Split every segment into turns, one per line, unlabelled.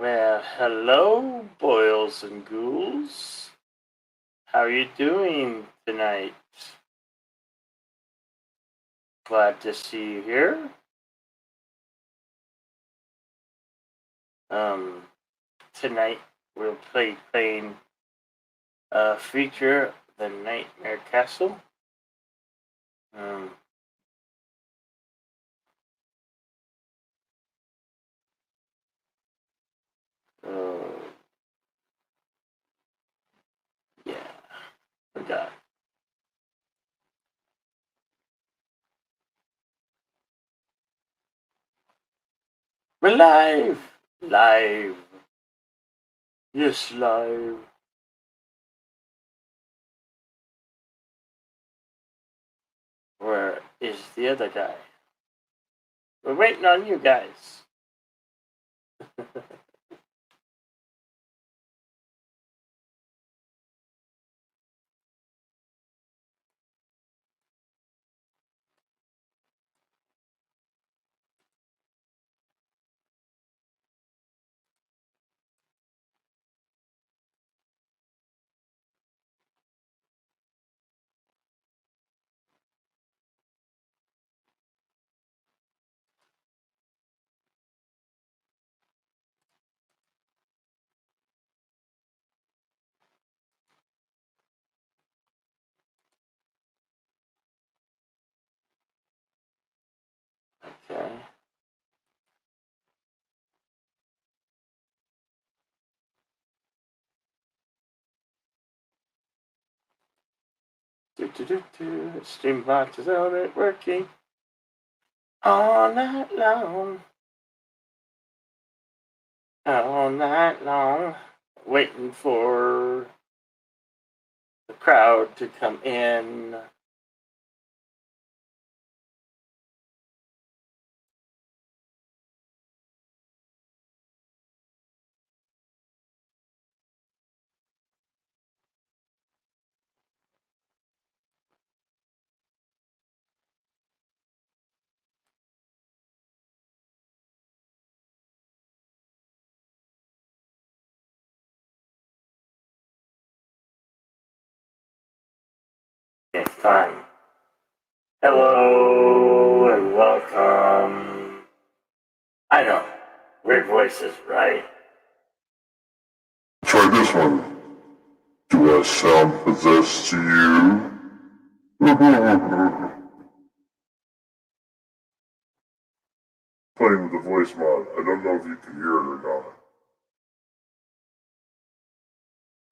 Well, hello, boils and ghouls. How are you doing tonight? Glad to see you here. Um, Tonight we'll playing a feature, The Nightmare Castle. Um, uh, yeah, forgot. We're live, live. Yes, live. Where is the other guy? We're waiting on you guys. Okay. Streambox is already working all night long. All night long. Waiting for the crowd to come in. It's time. Hello and welcome. I know. Weird voices, right?
Try this one. Do I sound possessed to you? Playing with the voice mod. I don't know if you can hear it or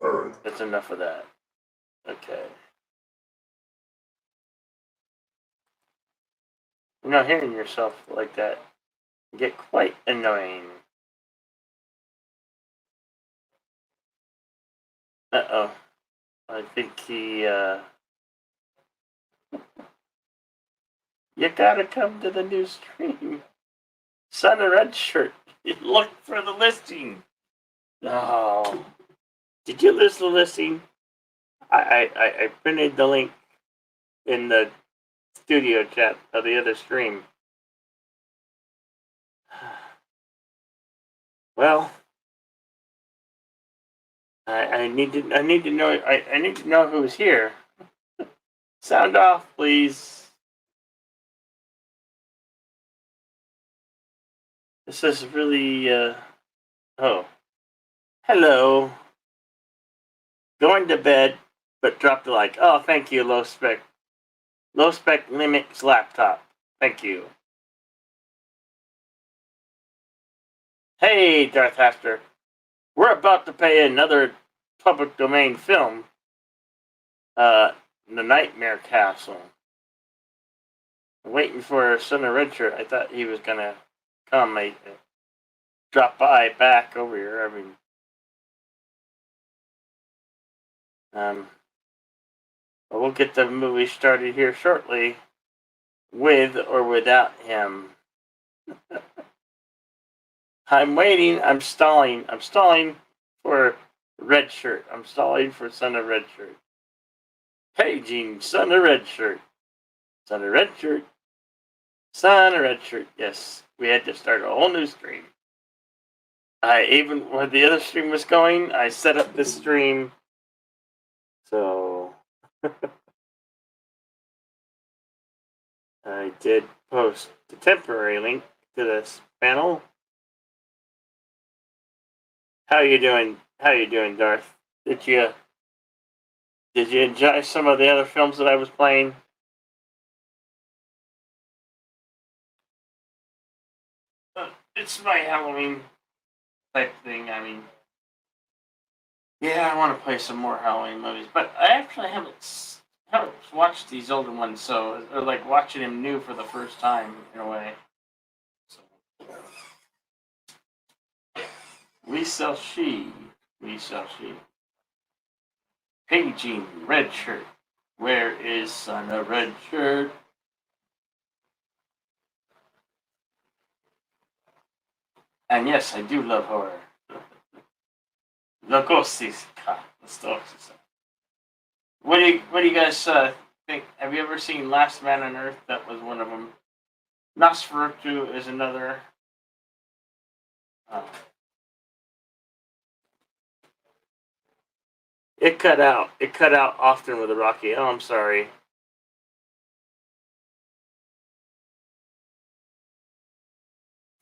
not. Alright.
That's enough of that. Okay. You're not hearing yourself like that. You get quite annoying. Uh-oh. I think you gotta come to the new stream. Son of Red Shirt. Look for the listing. Oh. Did you lose the listing? I printed the link in the studio chat of the other stream. Well, I need to know who's here. Sound off, please. This is really oh. Hello. Going to bed, but dropped a like. Oh, thank you, low spec Linux laptop. Thank you. Hey, Darth Haster. We're about to play another public domain film. The Nightmare Castle. I'm waiting for Son of Red Shirt. I thought he was gonna come. I drop by back over here. We'll get the movie started here shortly, with or without him. I'm waiting. I'm stalling. I'm stalling for Red Shirt. I'm stalling for Son of Red Shirt. Paging Son of Red Shirt. Son of Red Shirt. Son of Red Shirt. Yes, we had to start a whole new stream. Even when the other stream was going, I set up this stream. So I did post the temporary link to this panel. How you doing? How you doing, Darth? Did you enjoy some of the other films that I was playing? It's my Halloween type thing. I mean, yeah, I want to play some more Halloween movies, but I actually haven't watched these older ones, so or like watching them new for the first time in a way. So, we shall see. We shall see. Paging red shirt. Where is son of red shirt? And yes, I do love horror. Logosista. What do you guys think? Have you ever seen Last Man on Earth? That was one of them. Nosferatu is another. It cut out. It cut out often with the Rocky. Oh, I'm sorry.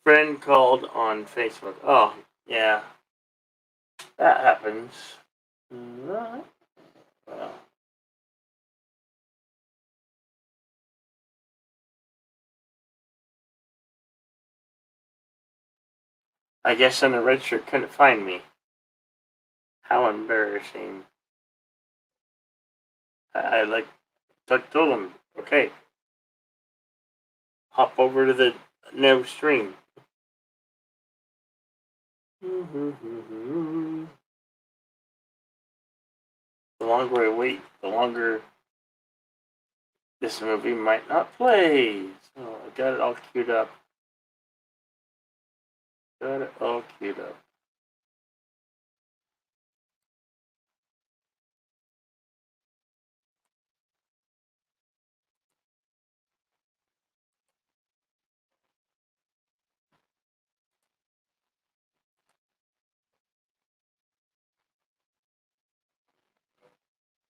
Friend called on Facebook. Oh, yeah. That happens. Well. I guess on the red shirt couldn't find me. How embarrassing. I like told him, okay, hop over to the no stream. The longer I wait, the longer this movie might not play. So I got it all queued up. Got it all queued up.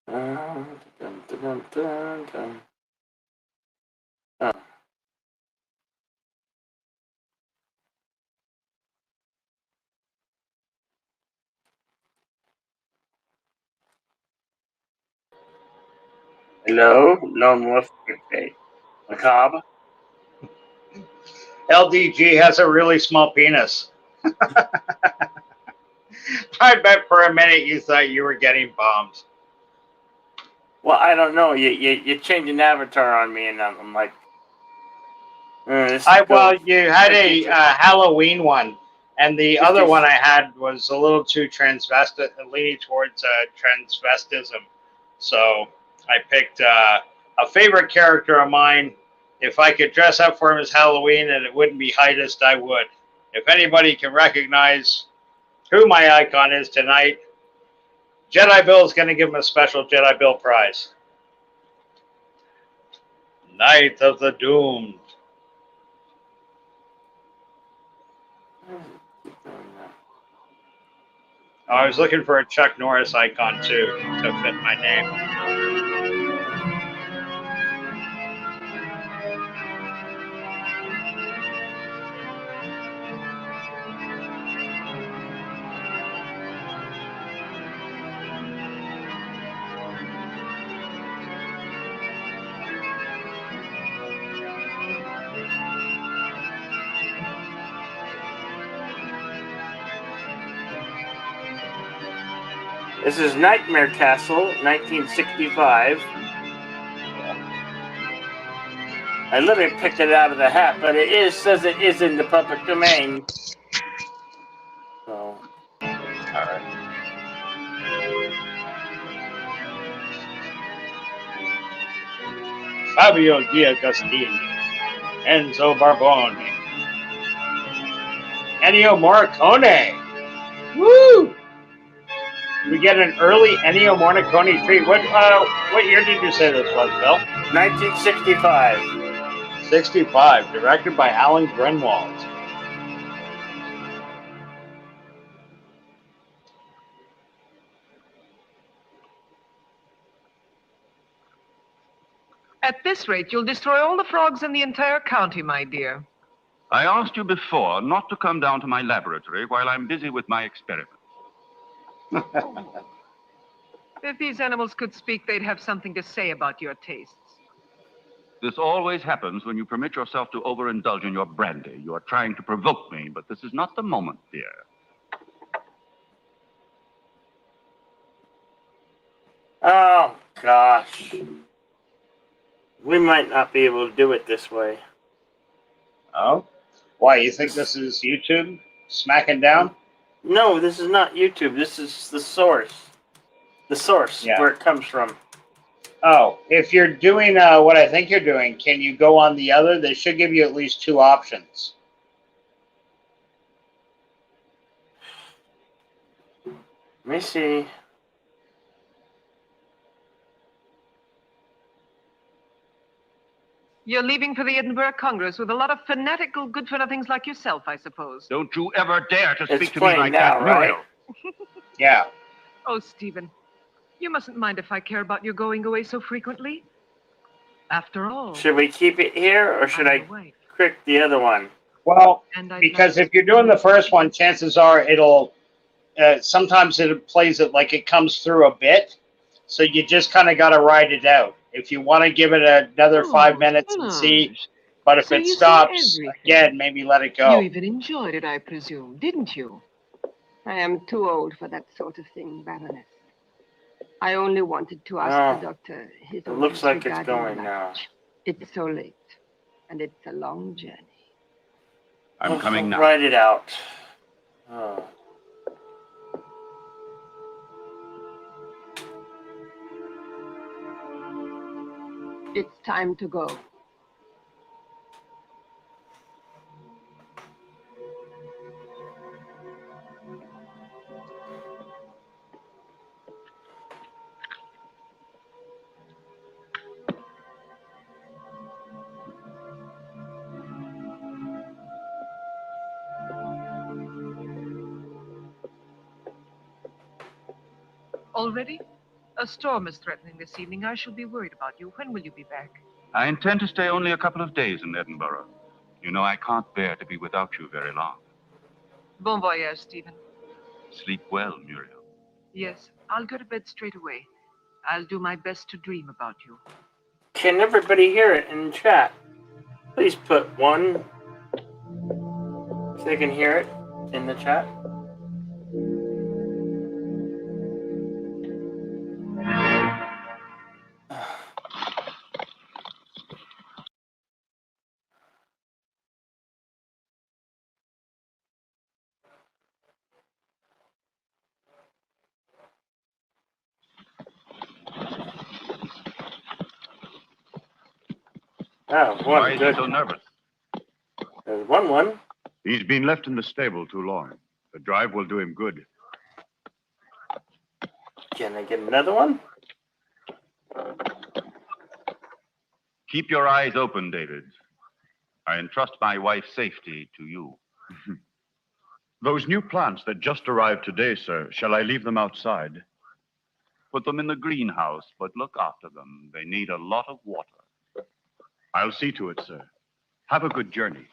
Dun, dun, dun, dun, dun. Oh. Hello, Lone Wolf. Okay. Macabre.
LDG has a really small penis. I bet for a minute you thought you were getting bombed.
Well, I don't know. You changed an avatar on me, and I'm like,
well, you had a Halloween one, and the other one I had was a little too transvestite, leaning towards transvestism. So I picked a favorite character of mine. If I could dress up for him as Halloween and it wouldn't be heightist, I would. If anybody can recognize who my icon is tonight, Jedi Bill is going to give him a special Jedi Bill prize. Night of the Doomed. Oh, I was looking for a Chuck Norris icon too to fit my name.
This is Nightmare Castle, 1965. I literally picked it out of the hat, but it says it is in the public domain. So,
alright. Fabio D'Agostini, Enzo Barbone, Ennio Morricone. Woo! We get an early Ennio Morricone treat. What year did you say this was, Bill?
1965.
65, directed by Alan Grunwald.
At this rate, you'll destroy all the frogs in the entire county, my dear.
I asked you before not to come down to my laboratory while I'm busy with my experiments.
If these animals could speak, they'd have something to say about your tastes.
This always happens when you permit yourself to overindulge in your brandy. You are trying to provoke me, but this is not the moment, dear.
Oh, gosh. We might not be able to do it this way.
Oh? Why, you think this is YouTube smacking down?
No, this is not YouTube. This is the source. The source,
Yeah.
where it comes from.
Oh, if you're doing what I think you're doing, can you go on the other? They should give you at least 2 options.
Let me see.
You're leaving for the Edinburgh Congress with a lot of fanatical good-for-nothings like yourself, I suppose.
Don't you ever dare to
It's
speak to me
playing
like
now,
that,
right?
Muriel.
Yeah.
Oh, Stephen, you mustn't mind if I care about your going away so frequently. After all,
Should we keep it here, or should
I'm
I
your wife,
click the other one?
Well,
and I'd
because
like
if you're doing the first one, chances are it'll, sometimes it plays it like it comes through a bit. So you just kind of got to ride it out. If you want to give it another 5 minutes and see, but if
So
it
you see
stops,
everything.
again, maybe let it
You
go.
even enjoyed it, I presume, didn't you?
I am too old for that sort of thing, Baroness. I only wanted to ask
Oh,
the doctor his
it looks
orders
like it's
regarding
going
the
now.
luggage. It's so late, and it's a long journey.
I'm coming now.
Write it out. Oh.
It's time to go.
Already? A storm is threatening this evening. I shall be worried about you. When will you be back?
I intend to stay only a couple of days in Edinburgh. You know I can't bear to be without you very long.
Bon voyage, Stephen.
Sleep well, Muriel.
Yes, I'll go to bed straight away. I'll do my best to dream about you.
Can everybody hear it in chat? Please put 1 if they can hear it in the chat. Oh,
Why
one,
is
good.
he so nervous?
There's one.
He's been left in the stable too long. The drive will do him good.
Can I get another one?
Keep your eyes open, David. I entrust my wife's safety to you.
Those new plants that just arrived today, sir, shall I leave them outside?
Put them in the greenhouse, but look after them. They need a lot of water.
I'll see to it, sir. Have a good journey.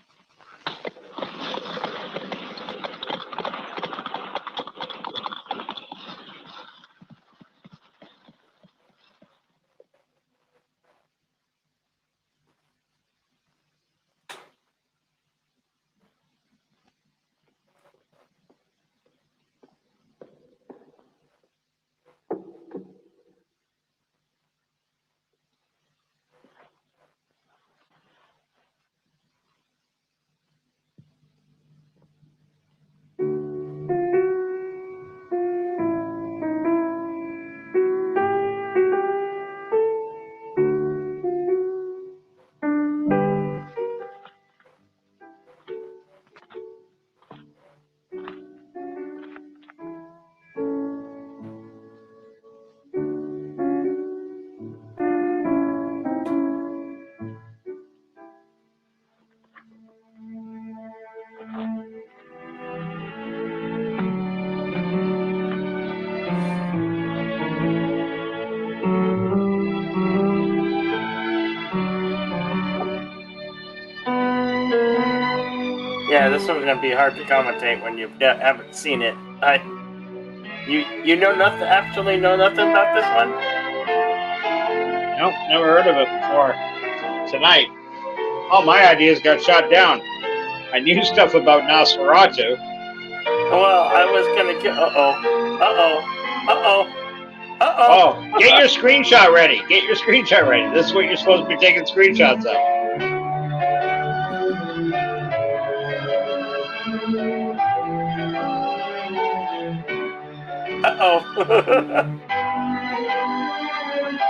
Yeah, this one's gonna be hard to commentate when you haven't seen it. You know nothing. Actually, know nothing about this one.
Nope, never heard of it before. Tonight, all my ideas got shot down. I knew stuff about Nosferatu.
Well, I was gonna get.
Oh, get your screenshot ready. Get your screenshot ready. This is what you're supposed to be taking screenshots of.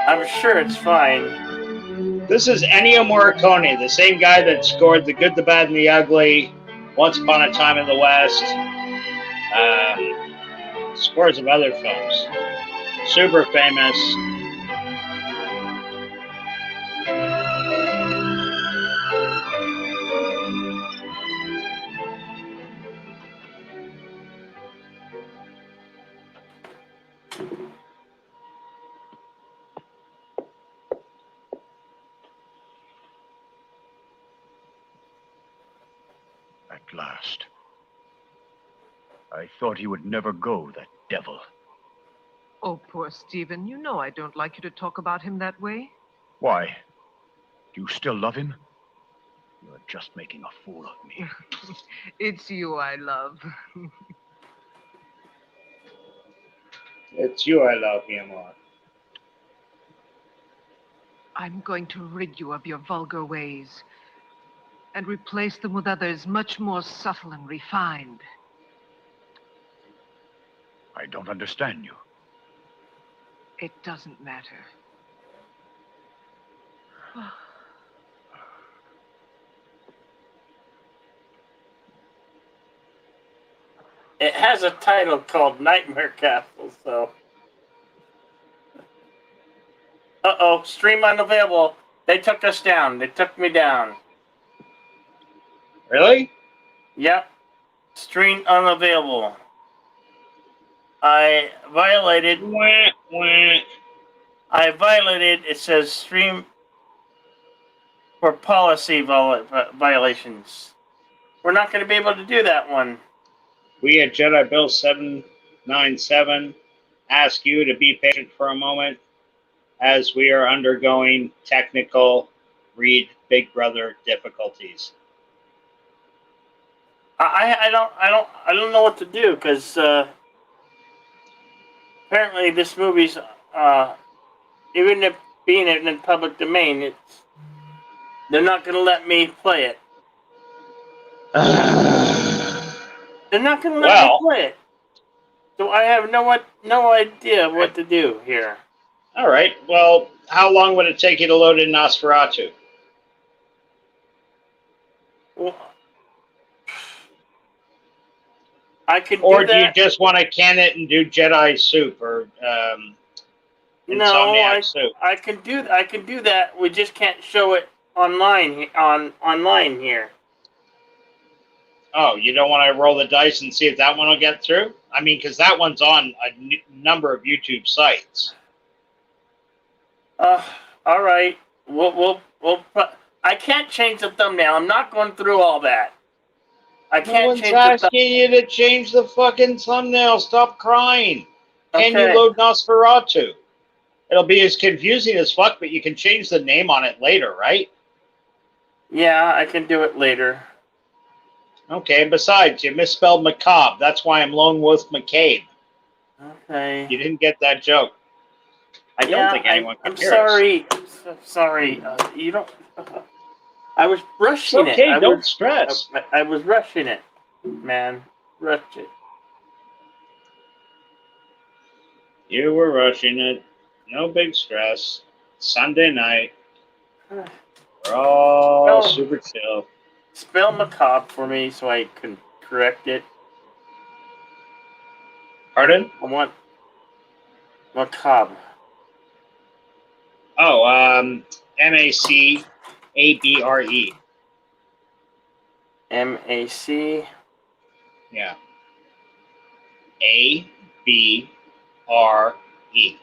I'm sure it's fine.
This is Ennio Morricone, the same guy that scored The Good, the Bad, and the Ugly, Once Upon a Time in the West, scores of other films. Super famous.
At last. I thought he would never go, that devil.
Oh, poor Stephen. You know I don't like you to talk about him that way.
Why? Do you still love him? You're just making a fool of me.
It's you I love.
It's you I love, mi amor.
I'm going to rid you of your vulgar ways and replace them with others much more subtle and refined.
I don't understand you.
It doesn't matter.
It has a title called Nightmare Castle, so. Stream unavailable. They took us down. They took me down.
Really?
Yep. Stream unavailable. I violated.
Wah, wah.
I violated. It says stream for policy violations. We're not going to be able to do that one.
We at Jedi Bill 797 ask you to be patient for a moment as we are undergoing technical Read Big Brother difficulties.
I don't know what to do because apparently this movie's even if being in the public domain, they're not going to let me play it. They're not going to let me play it. So I have no idea what to do here.
All right. Well, how long would it take you to load in Nosferatu?
Well, I could
or
do that.
Do you just want to can it and do Jedi Soup or Insomniac Soup?
I can do that. We just can't show it online online here.
Oh, you don't want to roll the dice and see if that one will get through? I mean, because that one's on a number of YouTube sites.
All right. We'll I can't change the thumbnail. I'm not going through all that. I can't
No one's
change
asking you to change the fucking thumbnail. Stop crying. Can
Okay.
you load Nosferatu? It'll be as confusing as fuck, but you can change the name on it later, right?
Yeah, I can do it later.
Okay, and besides, you misspelled Macabre. That's why I'm Lone Wolf McCabe.
Okay.
You didn't get that joke. I don't think anyone can
I'm
hear
sorry. I'm so sorry. You don't. I was rushing
It's okay,
it.
don't stress.
I was rushing it, man. Rushed it.
You were rushing it. No big stress. Sunday night. We're all super chill.
Spell macabre for me so I can correct it.
Pardon?
I want macabre.
Oh, MACABRE.
MAC.
Yeah. ABRE.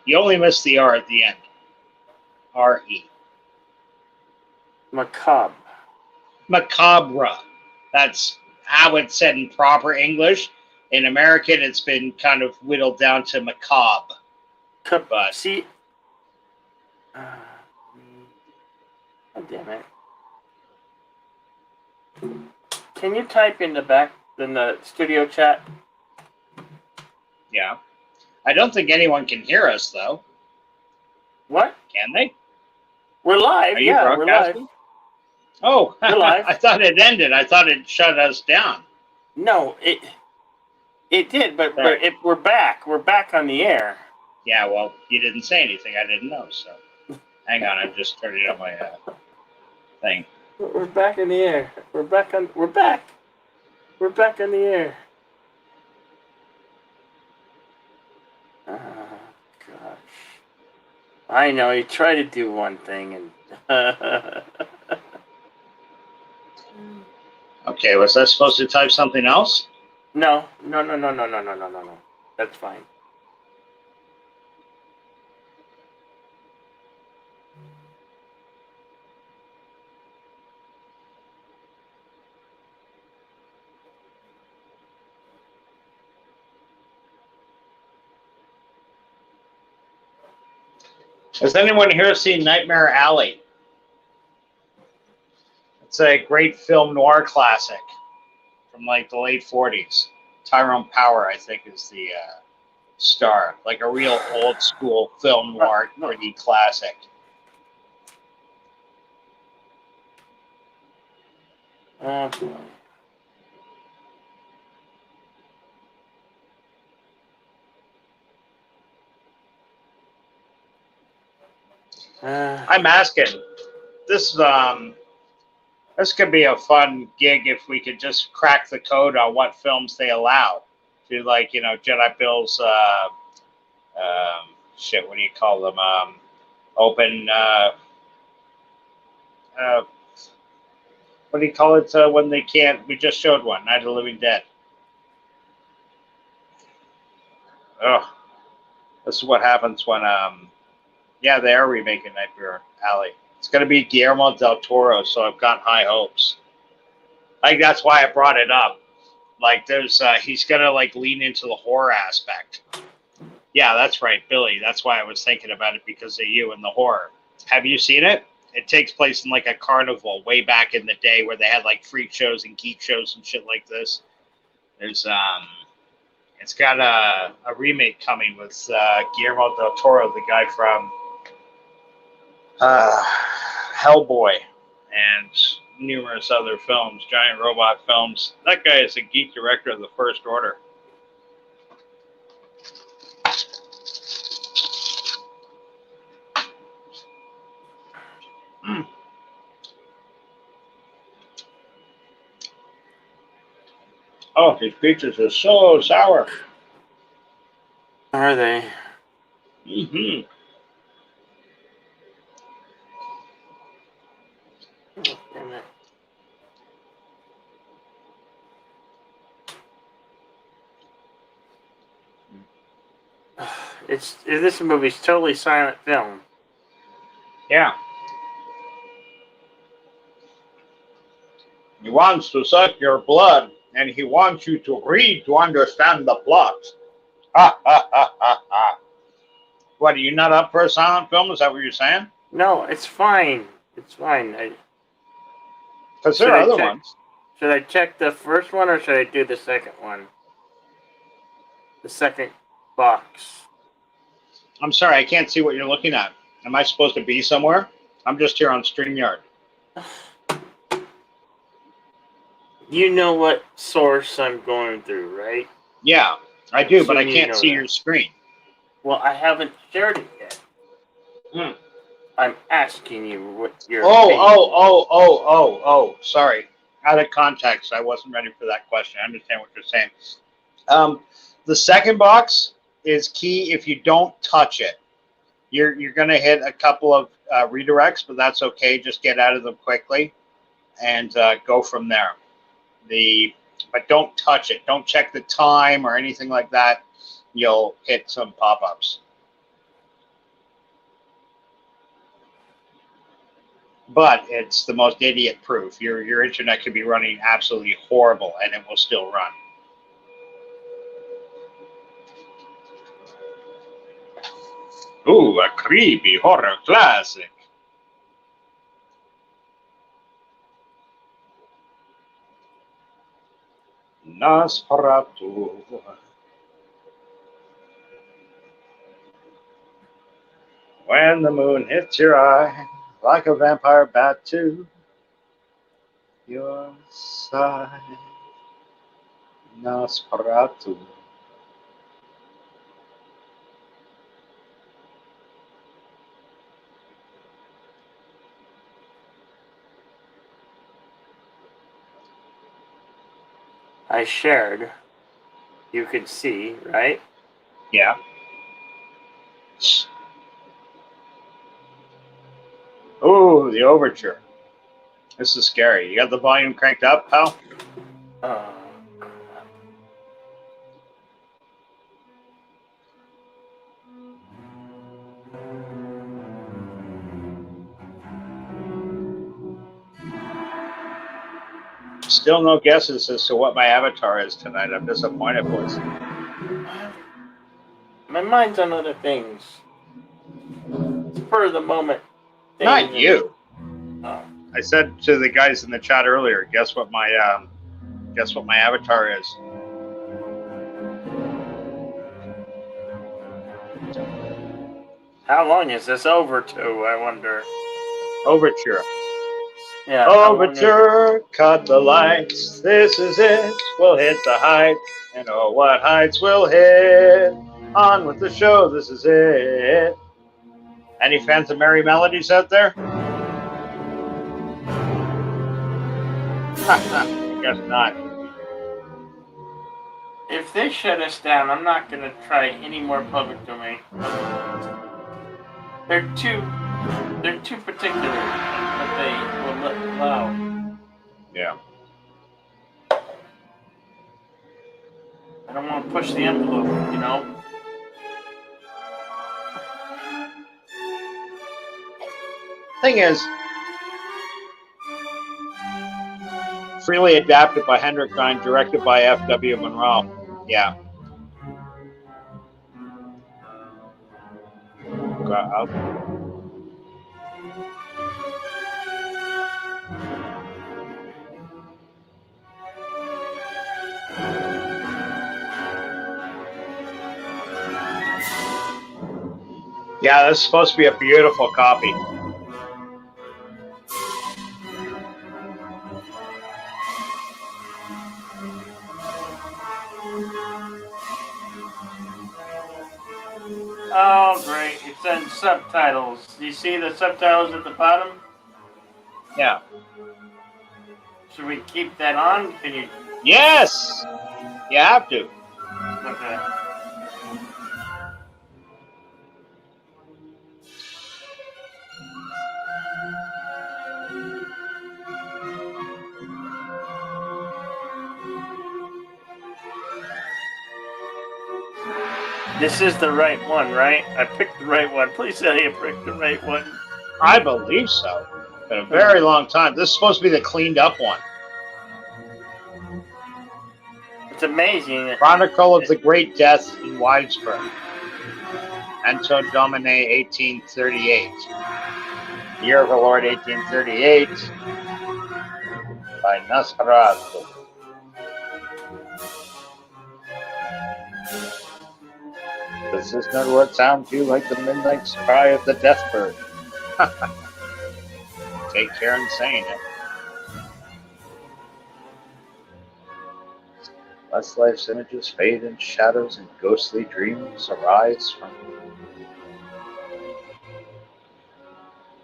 You only missed the R at the end. RE.
Macabre.
Macabre. That's how it's said in proper English. In American, it's been kind of whittled down to macabre. But
See, oh, damn it! Can you type in the studio chat?
yeah, I don't think anyone can hear us though.
What?
Can they?
We're live.
Are you
Yeah, we're live.
broadcasting? Oh,
We're live.
I thought it ended. I thought it shut us down.
No, it did, but
Sorry.
we're back. We're back on the air.
Yeah, well, you didn't say anything. I didn't know. So, hang on. I'm just turning on my thing.
We're back in the air. We're back. We're back on the air. Oh gosh. I know you try to do one thing and.
Okay, was I supposed to type something else?
No. That's fine.
Has anyone here seen Nightmare Alley? It's a great film noir classic from like the late 40s. Tyrone Power, I think, is the star. Like a real old school film noir gritty classic.
Oh boy.
I'm asking. This could be a fun gig if we could just crack the code on what films they allow. To like, Jedi Bill's shit, what do you call them? Open what do you call it when they can't? We just showed one, Night of the Living Dead. Oh, this is what happens when yeah, they are remaking Nightmare Alley. It's going to be Guillermo del Toro, so I've got high hopes. Like that's why I brought it up. Like there's he's going to like lean into the horror aspect. Yeah, that's right, Billy. That's why I was thinking about it because of you and the horror. Have you seen it? It takes place in like a carnival way back in the day where they had like freak shows and geek shows and shit like this. There's it's got a remake coming with Guillermo del Toro, the guy from Hellboy and numerous other films, giant robot films. That guy is a geek director of the First Order. Mm. Oh, these pizzas are so sour.
Are they?
Mm-hmm.
Oh, damn it. This movie's totally silent film.
Yeah. He wants to suck your blood, and he wants you to read to understand the plot. Ha ha ha ha ha. What, are you not up for a silent film? Is that what you're saying?
No, it's fine. It's fine.
Because there are other ones.
Should I check the first one or should I do the second one? The second box.
I'm sorry, I can't see what you're looking at. Am I supposed to be somewhere? I'm just here on StreamYard.
You know what source I'm going through, right?
Yeah, I do, but I can't see your screen.
Well, I haven't shared it yet. I'm asking you what your
Sorry. Out of context, I wasn't ready for that question. I understand what you're saying. The second box is key if you don't touch it. You're going to hit a couple of redirects, but that's okay. Just get out of them quickly and go from there. But don't touch it. Don't check the time or anything like that. You'll hit some pop-ups. but it's the most idiot-proof. Your internet could be running absolutely horrible, and it will still run. Ooh, a creepy horror classic. Nosferatu. When the moon hits your eye, like a vampire bat to your side. Nosferatu.
I shared. You could see, right?
Yeah. Ooh, the overture. This is scary. You got the volume cranked up, pal?
Oh.
Still no guesses as to what my avatar is tonight. I'm disappointed, boys.
My mind's on other things. Spur of the moment.
Not you.
Oh.
I said to the guys in the chat earlier, guess what my avatar is.
How long is this over to, I wonder?
Overture.
Yeah.
Overture, cut the lights. This is it. We'll hit the heights. And oh, what heights we'll hit. On with the show. This is it. Any fans of Merry Melodies out there? Guess not.
If they shut us down, I'm not going to try any more public domain. They're too particular what they will allow.
Yeah.
I don't want to push the envelope, you know?
Thing is, freely adapted by Hendrik Dine, directed by F.W. Monroe. Yeah. Yeah, this is supposed to be a beautiful copy.
Oh, great. It's in subtitles. Do you see the subtitles at the bottom?
Yeah.
Should we keep that on? Can you?
Yes! You have to.
Okay. This is the right one, right? I picked the right one. Please say I picked the right one.
I believe so. Been a very long time. This is supposed to be the cleaned up one.
It's amazing.
Chronicle of the Great Death in Widesburg. Anno Domini 1838. Year of the Lord 1838. By Nosferatu. Does this not what sound to you like the midnight cry of the death bird? Take care in saying it. Less life's images fade in shadows and ghostly dreams arise from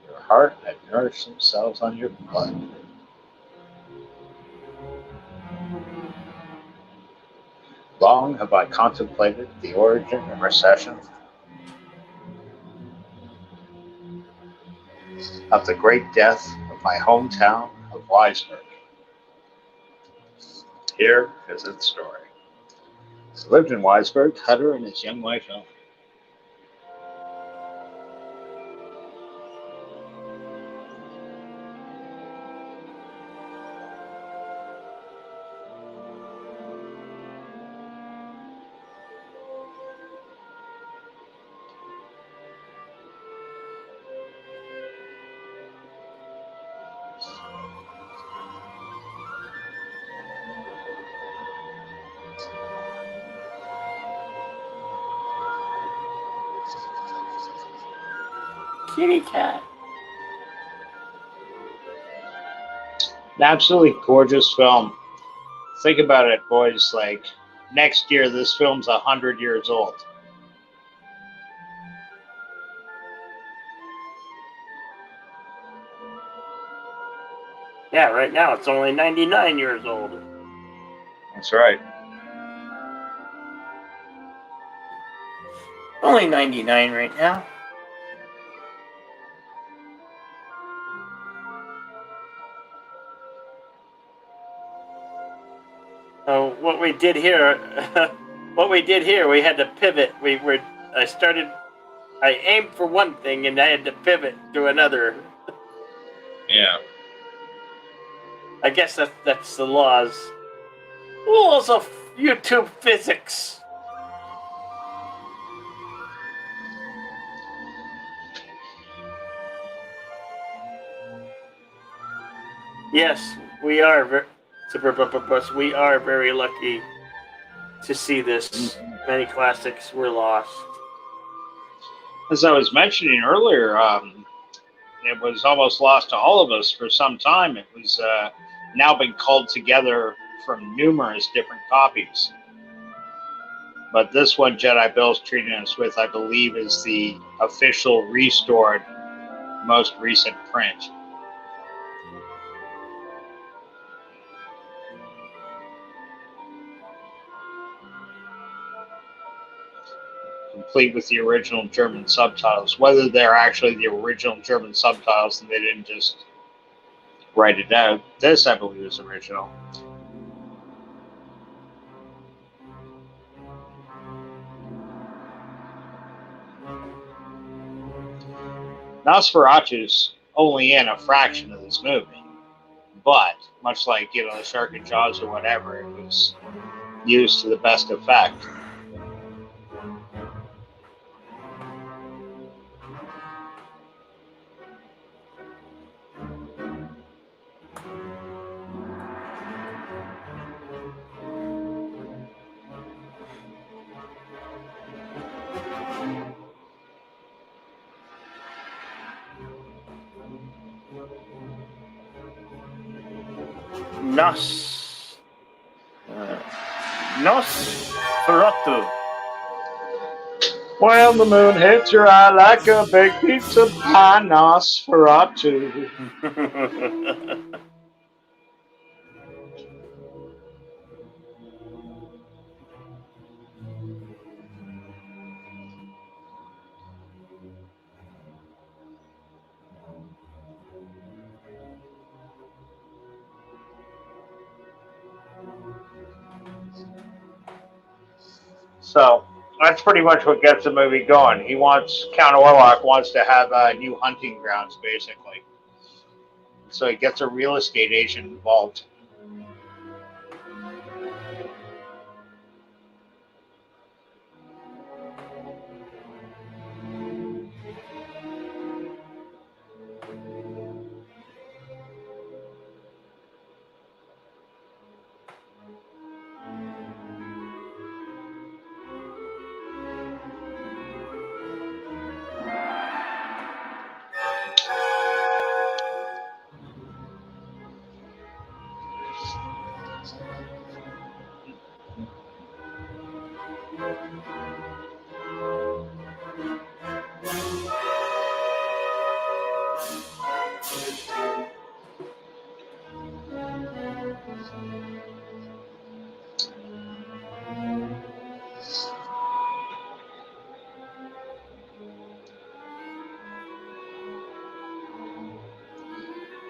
your heart and nourish themselves on your blood. Long have I contemplated the origin and recession of the great death of my hometown of Weisberg. Here is its story. He lived in Weisberg, Hutter and his young wife Ellen.
kitty cat.
An absolutely gorgeous film. Think about it, boys. Like, next year, this film's 100 years old.
Yeah, right now it's only 99 years old.
That's right.
Only 99 right now. So what we did here, we had to pivot. I aimed for one thing and I had to pivot to another.
Yeah.
I guess that's the laws of YouTube physics. Yes, we are we are very lucky to see this. Many classics were lost.
As I was mentioning earlier, it was almost lost to all of us for some time. It was now been culled together from numerous different copies. But this one Jedi Bill's treating us with, I believe, is the official restored, most recent print. Complete with the original German subtitles. Whether they're actually the original German subtitles and they didn't just write it out. This, I believe, is original. Nosferatu's only in a fraction of this movie. But, much like, the Shark and Jaws or whatever, it was used to the best effect.
Nosferatu.
When the moon hits your eye like a baked pizza pie, Nosferatu. So that's pretty much what gets the movie going. Count Orlok wants to have new hunting grounds, basically. So he gets a real estate agent involved.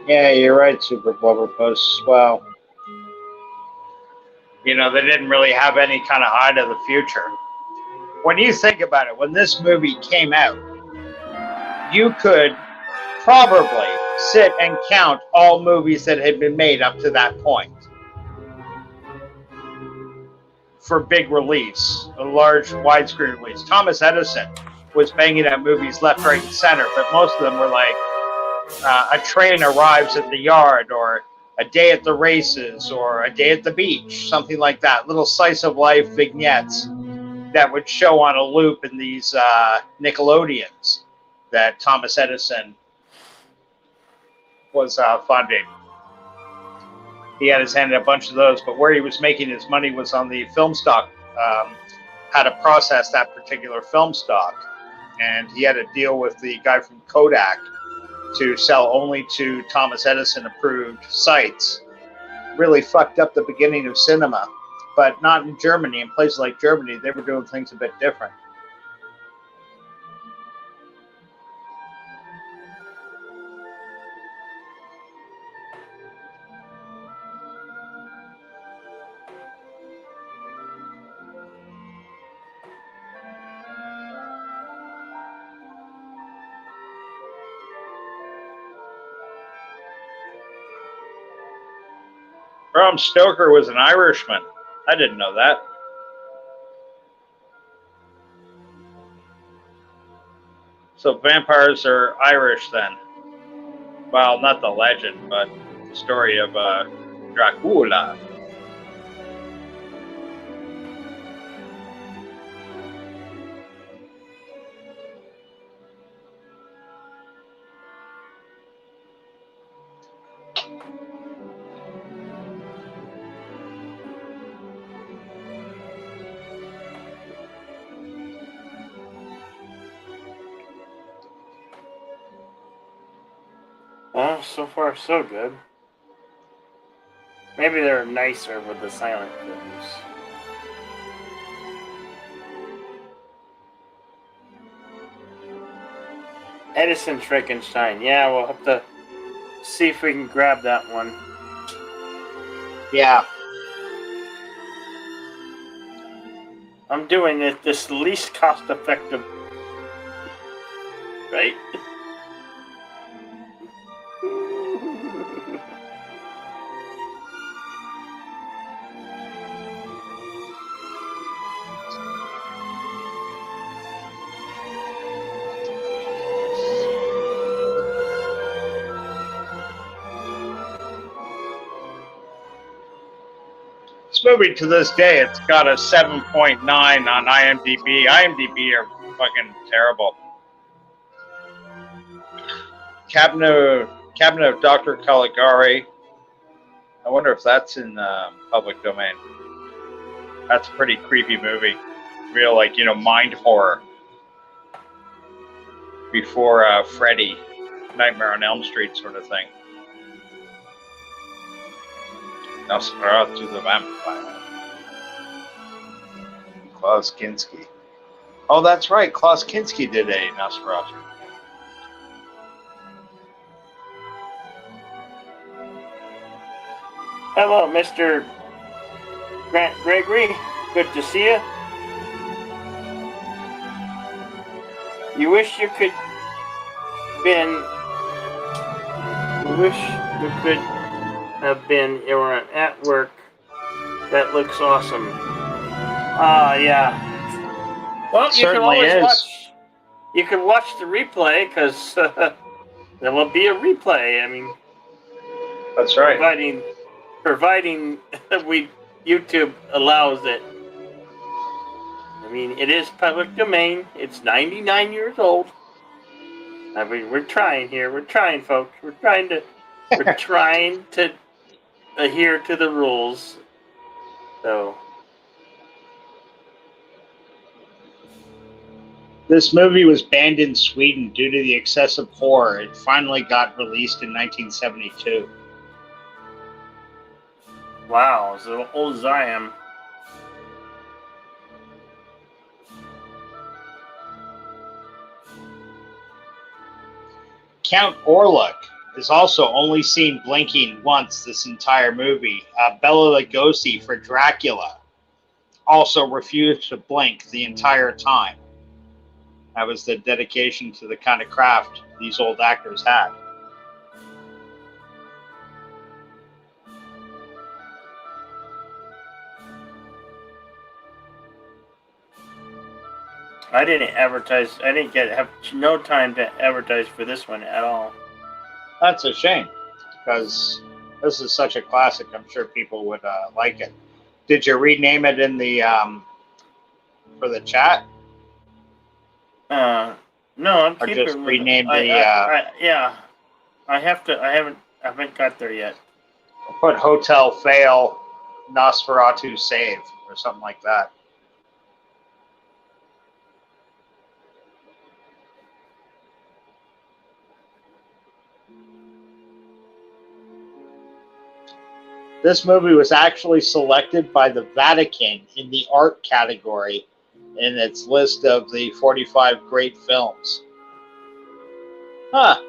Yeah, you're right, Super Blubberpuss. Well, they didn't really have any kind of eye to the future. When you think about it, when this movie came out, you could probably sit and count all movies that had been made up to that point for big release, a large widescreen release. Thomas Edison was banging out movies left, right, and center, but most of them were like a train arrives at the yard, or a day at the races, or a day at the beach, something like that. Little slice of life vignettes that would show on a loop in these Nickelodeons. that Thomas Edison was funding. He had his hand in a bunch of those, but where he was making his money was on the film stock, how to process that particular film stock. And he had a deal with the guy from Kodak to sell only to Thomas Edison approved sites. Really fucked up the beginning of cinema, but not in Germany. In places like Germany, they were doing things a bit different. Bram Stoker was an Irishman. I didn't know that. So vampires are Irish then. Well, not the legend, but the story of Dracula.
Well, so far so good. Maybe they're nicer with the silent films. Edison Frankenstein. Yeah, we'll have to see if we can grab that one.
Yeah.
I'm doing it this least cost effective. Right?
This movie, to this day, it's got a 7.9 on IMDb. IMDb are fucking terrible. Cabinet of Dr. Caligari. I wonder if that's in public domain. That's a pretty creepy movie. Real, like, mind horror. Before Freddy, Nightmare on Elm Street sort of thing. Nosferatu the Vampire. Klaus Kinski. Oh, that's right. Klaus Kinski did a Nosferatu.
Hello, Mr. Grant Gregory. Good to see you. You wish you could have been you were at work. That looks awesome. Yeah. Well, you can
Certainly
always
is.
watch. You can watch the replay because there will be a replay. I mean,
That's right.
providing YouTube allows it. I mean, it is public domain. It's 99 years old. I mean, we're trying here. We're trying, folks. We're trying to adhere to the rules. So,
This movie was banned in Sweden due to the excessive horror. It finally got released in 1972.
wow, as old as I am.
Count Orlok is also only seen blinking once this entire movie. Bela Lugosi for Dracula also refused to blink the entire time. That was the dedication to the kind of craft these old actors had.
I didn't advertise. I didn't have no time to advertise for this one at all.
That's a shame, because this is such a classic. I'm sure people would like it. Did you rename it in the for the chat?
No, I'm
Or
keeping
just
with
rename
yeah. I haven't got there yet.
put Hotel Fail, Nosferatu Save, or something like that. This movie was actually selected by the Vatican in the art category in its list of the 45 great films. Huh.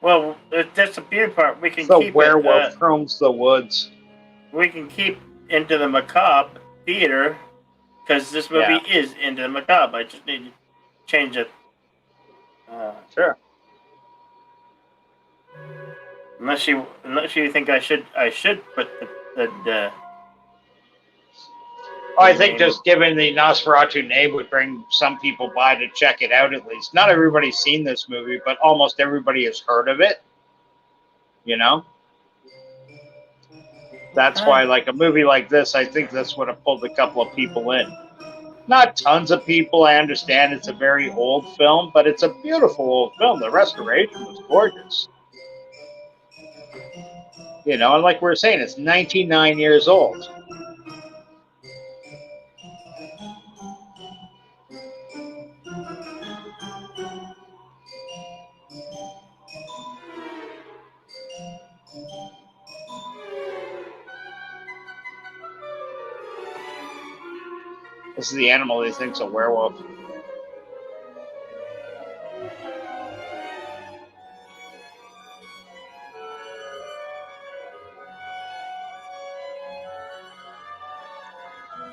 Well, that's the beauty part. We can
The
keep it.
werewolf roams the woods.
We can keep Into the Macabre theater because this movie is Into the Macabre. I just need to change it.
Sure.
Unless you think I should put the
I think
name.
just giving the Nosferatu name would bring some people by to check it out at least. Not everybody's seen this movie, but almost everybody has heard of it. You know? That's why, like, a movie like this, I think this would have pulled a couple of people in. Not tons of people, I understand it's a very old film, but it's a beautiful old film. The restoration was gorgeous. You know, and like we were saying, it's 99 years old. This is the animal he thinks a werewolf.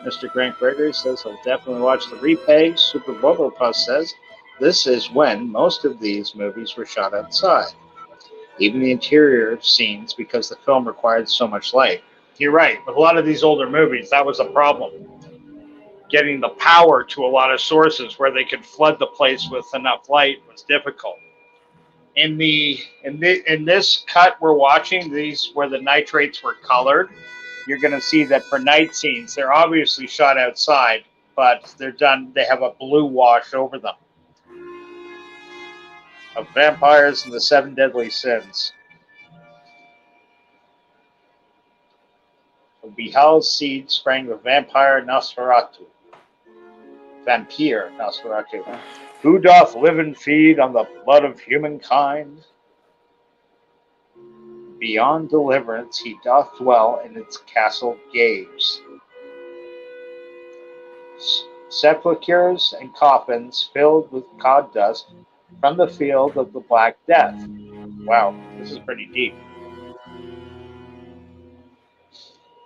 Mr. Grant Gregory says he'll definitely watch the replay. Super Bubble says this is when most of these movies were shot outside. Even the interior scenes, because the film required so much light. You're right. With a lot of these older movies, that was a problem. Getting the power to a lot of sources where they could flood the place with enough light was difficult. In this cut we're watching, these where the nitrates were colored, you're going to see that for night scenes, they're obviously shot outside, but they're done. They have a blue wash over them. Of vampires and the 7 deadly sins. From Behal's seed sprang the vampire Nosferatu. Vampire Nosferatu. Who doth live and feed on the blood of humankind? Beyond deliverance he doth dwell in its castle gaves. Sepulchres and coffins filled with cod dust from the field of the Black Death. Wow, this is pretty deep.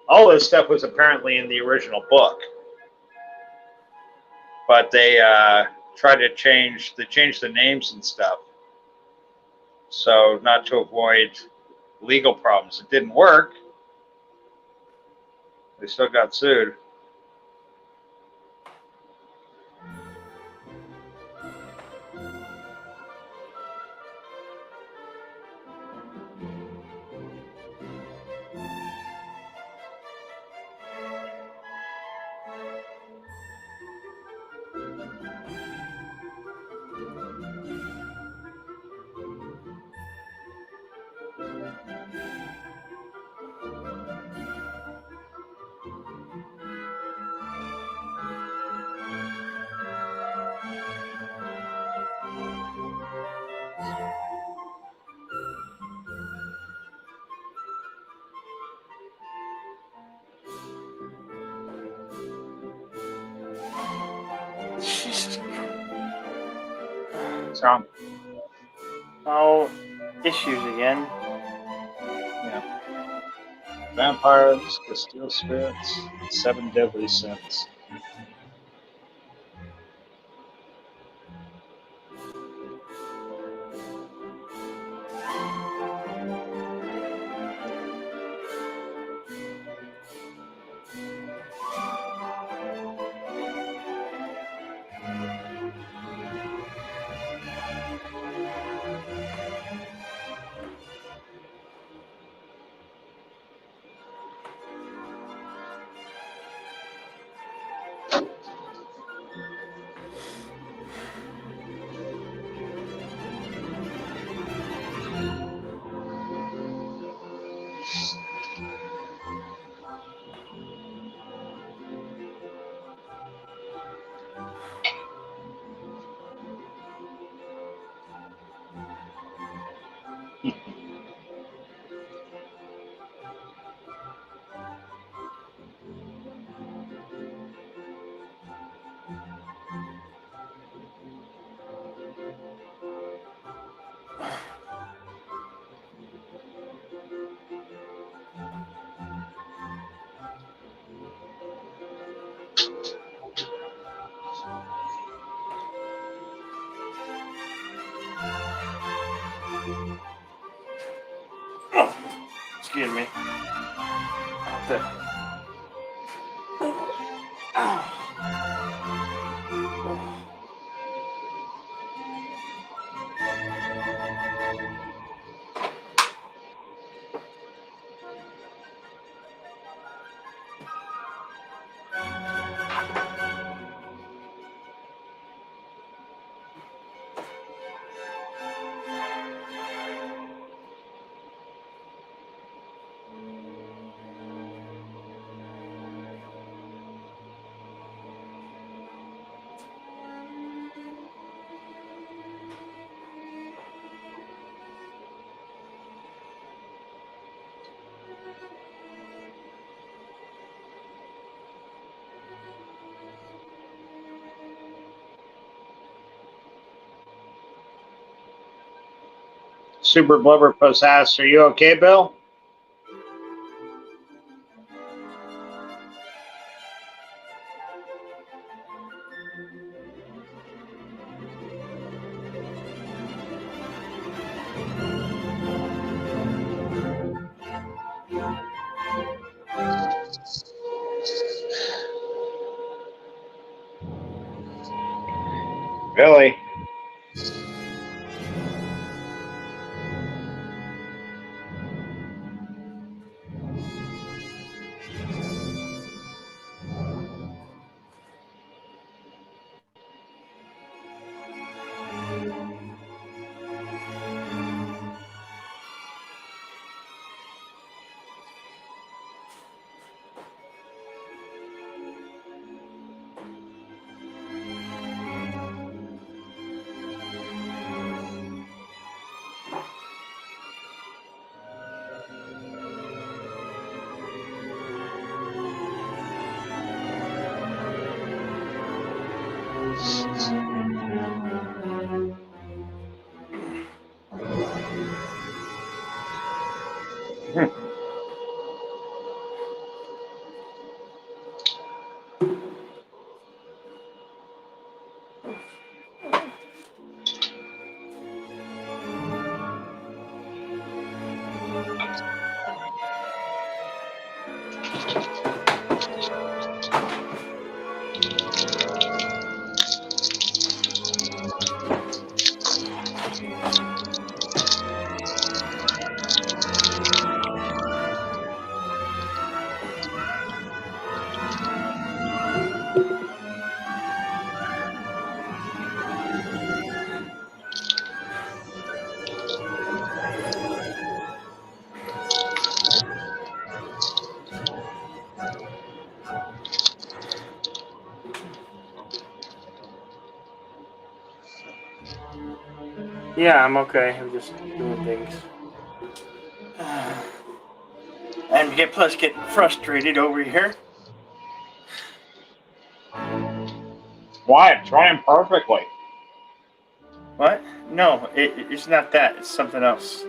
All this stuff was apparently in the original book, but they tried to change the names and stuff, so not to avoid legal problems. It didn't work. They still got sued. What's wrong?
Oh, issues again.
Yeah. Vampires, Castile spirits, 7 deadly sins.
Excuse me. The... Ow.
Super Blubber Puss asks, "Are you okay, Bill?" Billy.
Yeah, I'm okay. I'm just doing things. And get getting frustrated over here.
Why? It's running perfectly.
What? No, it's not that. It's something else.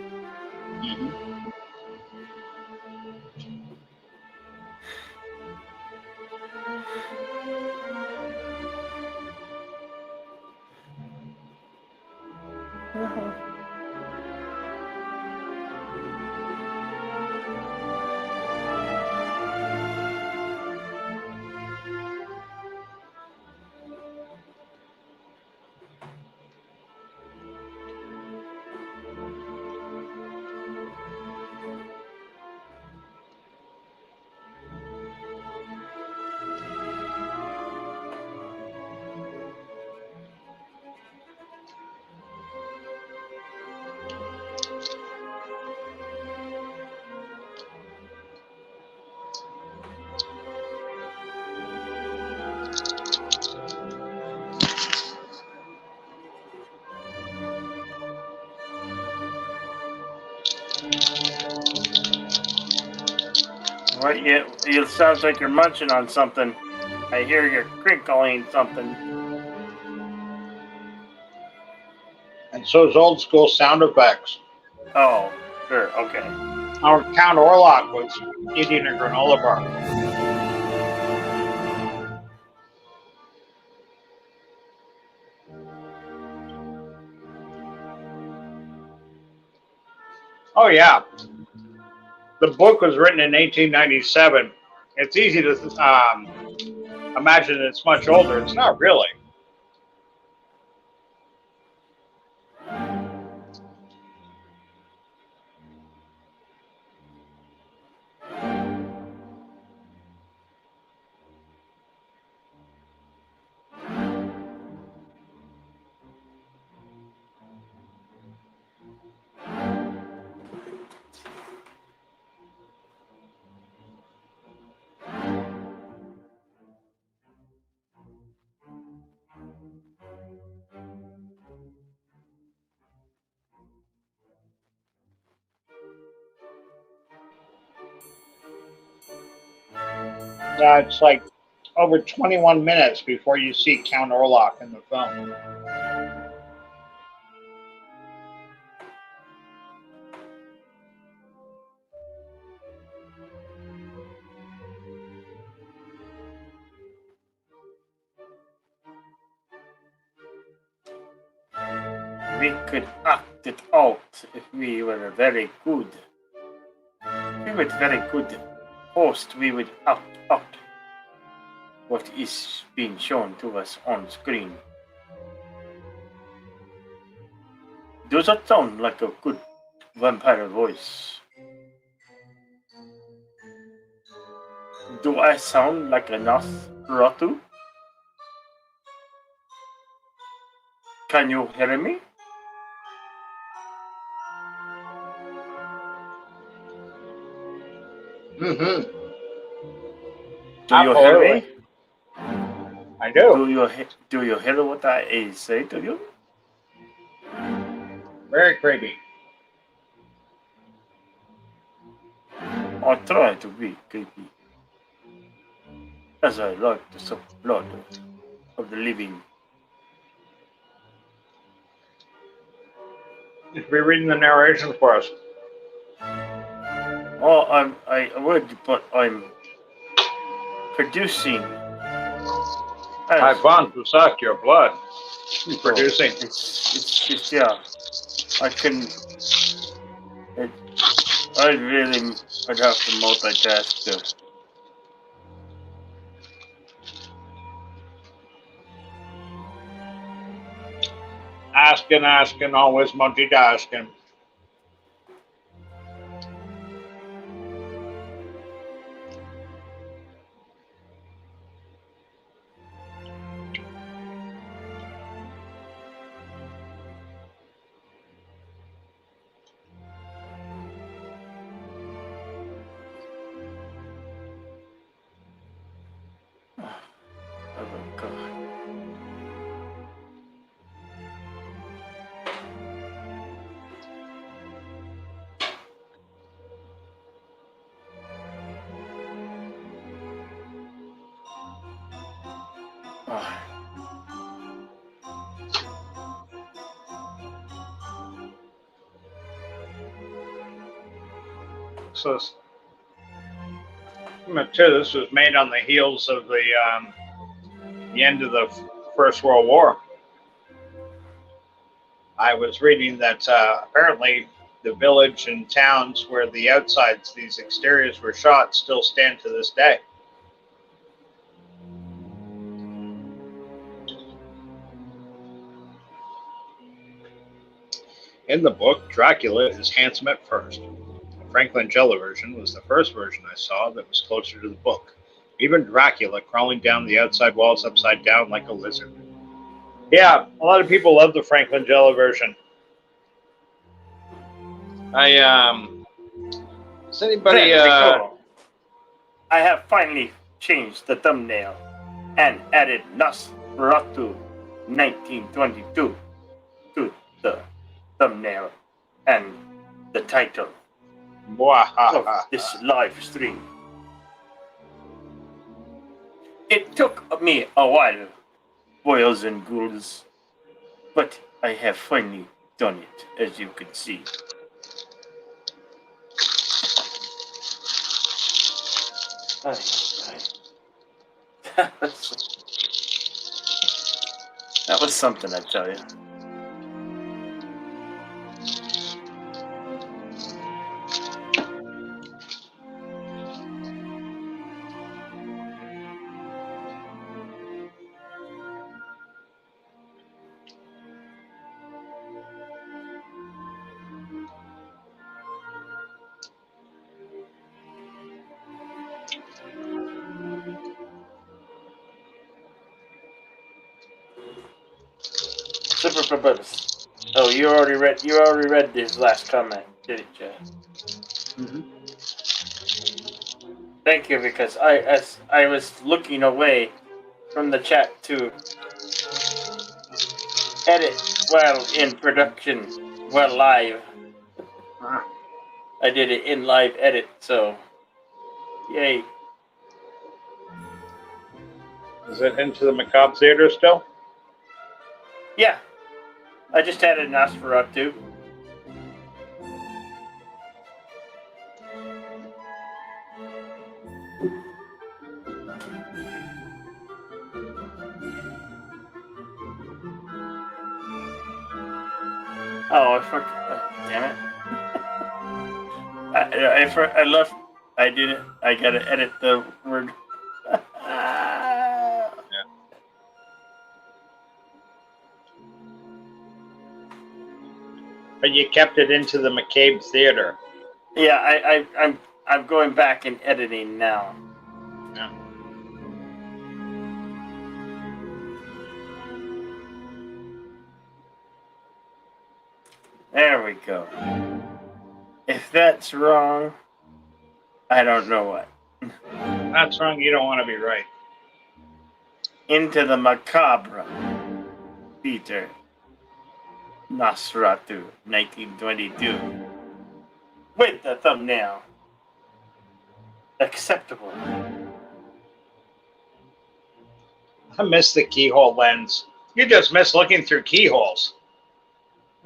What? It sounds like you're munching on something. I hear you're crinkling something.
And so is old school sound effects.
Oh, sure, okay.
Our Count Orlok was eating a granola bar. Oh yeah. the book was written in 1897. It's easy to imagine it's much older. It's not really. It's like over 21 minutes before you see Count Orlok in the film.
We could act it out if we were very good. If we were very good host, we would act out what is being shown to us on screen. Does that sound like a good vampire voice? Do I sound like a Nosferatu? Can you hear me?
Mm-hmm.
Do you hear me?
I do.
Do you hear what I say to you?
Very creepy.
I try to be creepy, as I like to suck blood of the living.
You should be reading the narration for us.
Oh, I would, but I'm producing.
I want to suck your blood. Producing.
It's just, yeah. I can. I'd have to multitask to.
Asking, always multitasking.
Oh God. Ah.
So, this was made on the heels of the end of the First World War. I was reading that apparently the village and towns where the outsides, these exteriors were shot, still stand to this day. In the book, Dracula is handsome at first. The Franklin Jello version was the first version I saw that was closer to the book. Even Dracula crawling down the outside walls upside down like a lizard. Yeah, a lot of people love the Franklin Jello version. Does anybody,
I have finally changed the thumbnail and added Nosferatu 1922 to the thumbnail and the title of this live stream. It took me a while, boys and ghouls, but I have finally done it, as you can see. That was something, I tell you. Super Bubbles. Oh, you already read his last comment, didn't you?
Mm-hmm.
Thank you, because I was looking away from the chat to edit while in production, while live. I did it in live edit, so yay.
Is it into the Macabre Theater still?
Yeah, I just added Nosferatu. Oh, I forgot. Damn it. I left. I didn't. I gotta edit the word.
But you kept it into the Macabre Theater.
Yeah, I'm going back and editing now.
Yeah.
There we go. If that's wrong, I don't know what.
That's wrong. You don't want to be right.
Into the Macabre Theater. Nosferatu, 1922. With the thumbnail. Acceptable.
I miss the keyhole lens. You just miss looking through keyholes.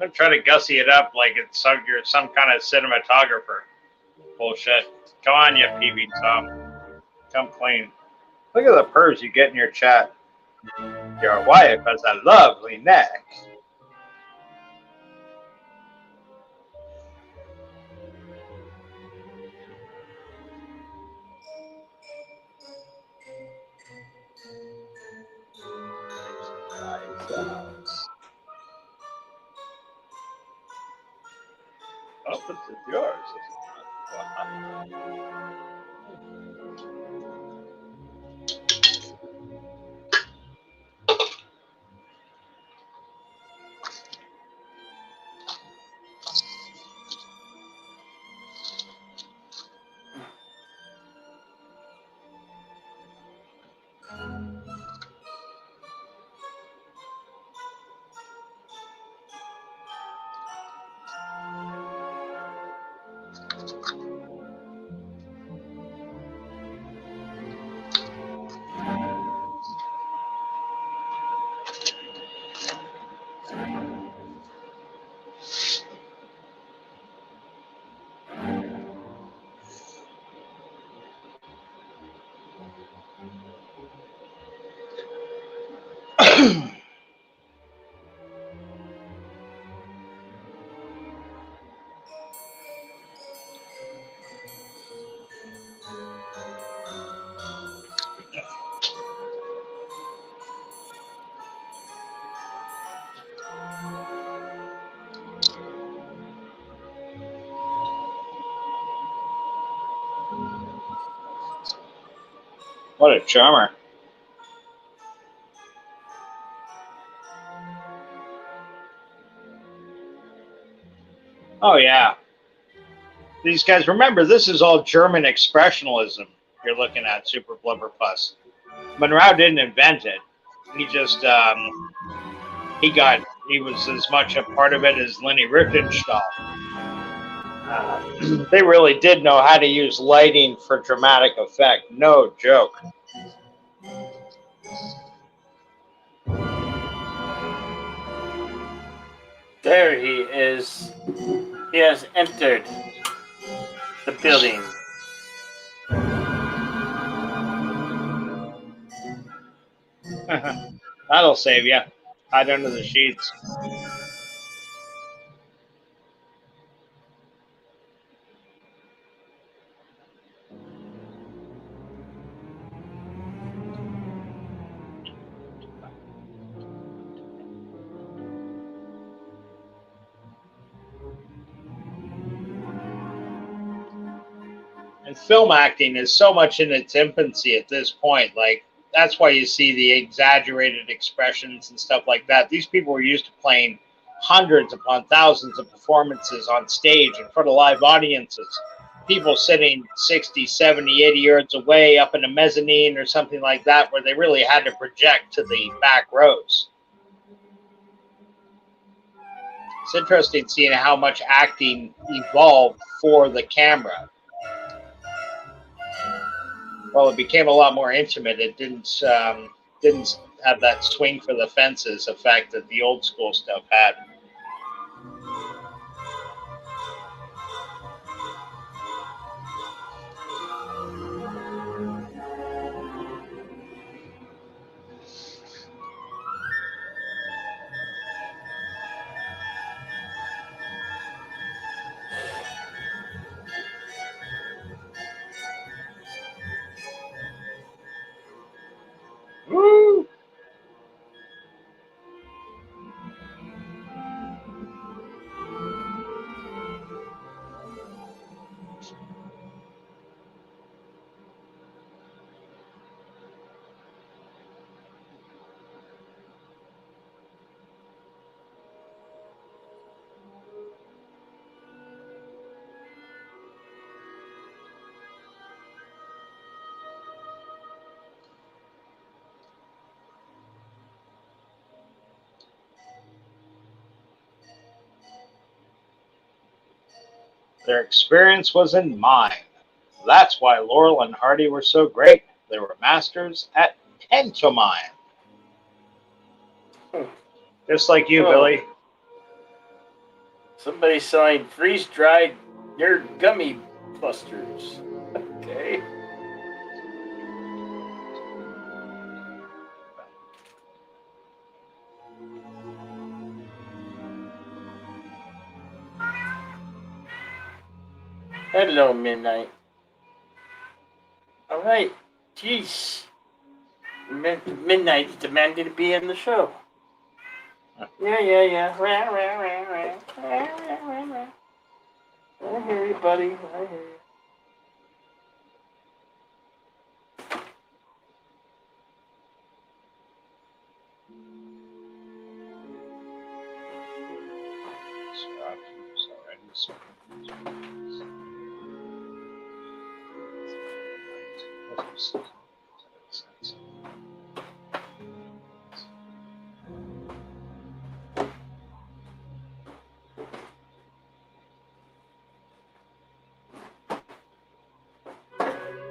I'm trying to gussy it up like you're some kind of cinematographer. Bullshit. Come on, you PV Tom. Come clean. Look at the purrs you get in your chat. Your wife has a lovely neck. Opposite yours, is it not? What a charmer. Oh, yeah. These guys, remember, this is all German expressionism you're looking at, Super Blubberpuss. Monroe didn't invent it. He just, he was as much a part of it as Leni Riefenstahl. They really did know how to use lighting for dramatic effect. No joke.
There he is. He has entered the building.
That'll save you. Hide under the sheets. And film acting is so much in its infancy at this point. Like, that's why you see the exaggerated expressions and stuff like that. These people were used to playing hundreds upon thousands of performances on stage in front of live audiences. People sitting 60, 70, 80 yards away up in a mezzanine or something like that, where they really had to project to the back rows. It's interesting seeing how much acting evolved for the camera. Well, it became a lot more intimate. It didn't have that swing for the fences effect that the old school stuff had. Woo! Their experience was in mine. That's why Laurel and Hardy were so great. They were masters at pantomime. Just like you,
Oh.
Billy.
Somebody's selling freeze-dried nerd gummy clusters. Okay. Hello, Midnight. All right. Jeez. Midnight is demanding to be in the show. Yeah. I hear you, buddy. I hear you.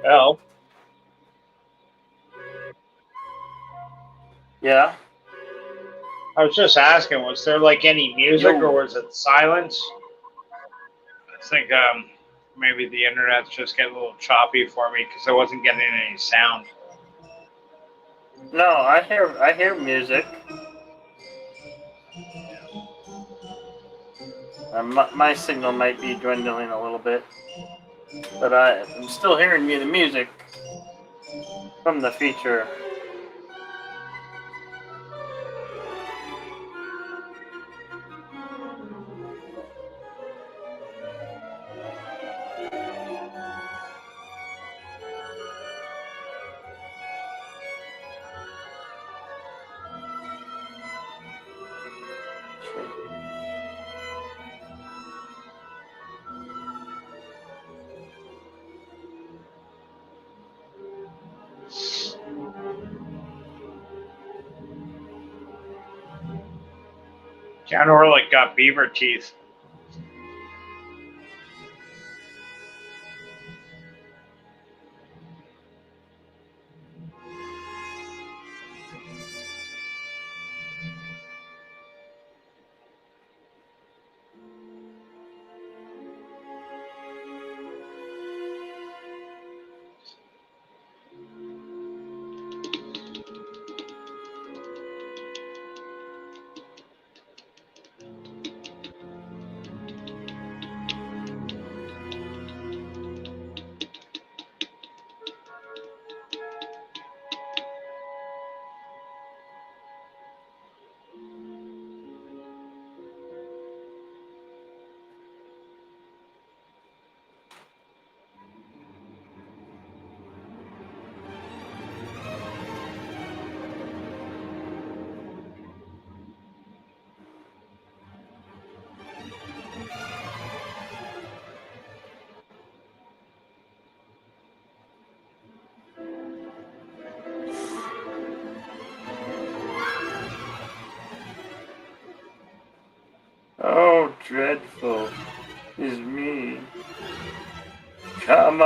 Well,
Yeah.
I was just asking, was there like any music or was it silence? I think maybe the internet's just getting a little choppy for me because I wasn't getting any sound.
No, I hear music. My signal might be dwindling a little bit, but I'm still hearing the music from the feature.
John Orlick got beaver teeth.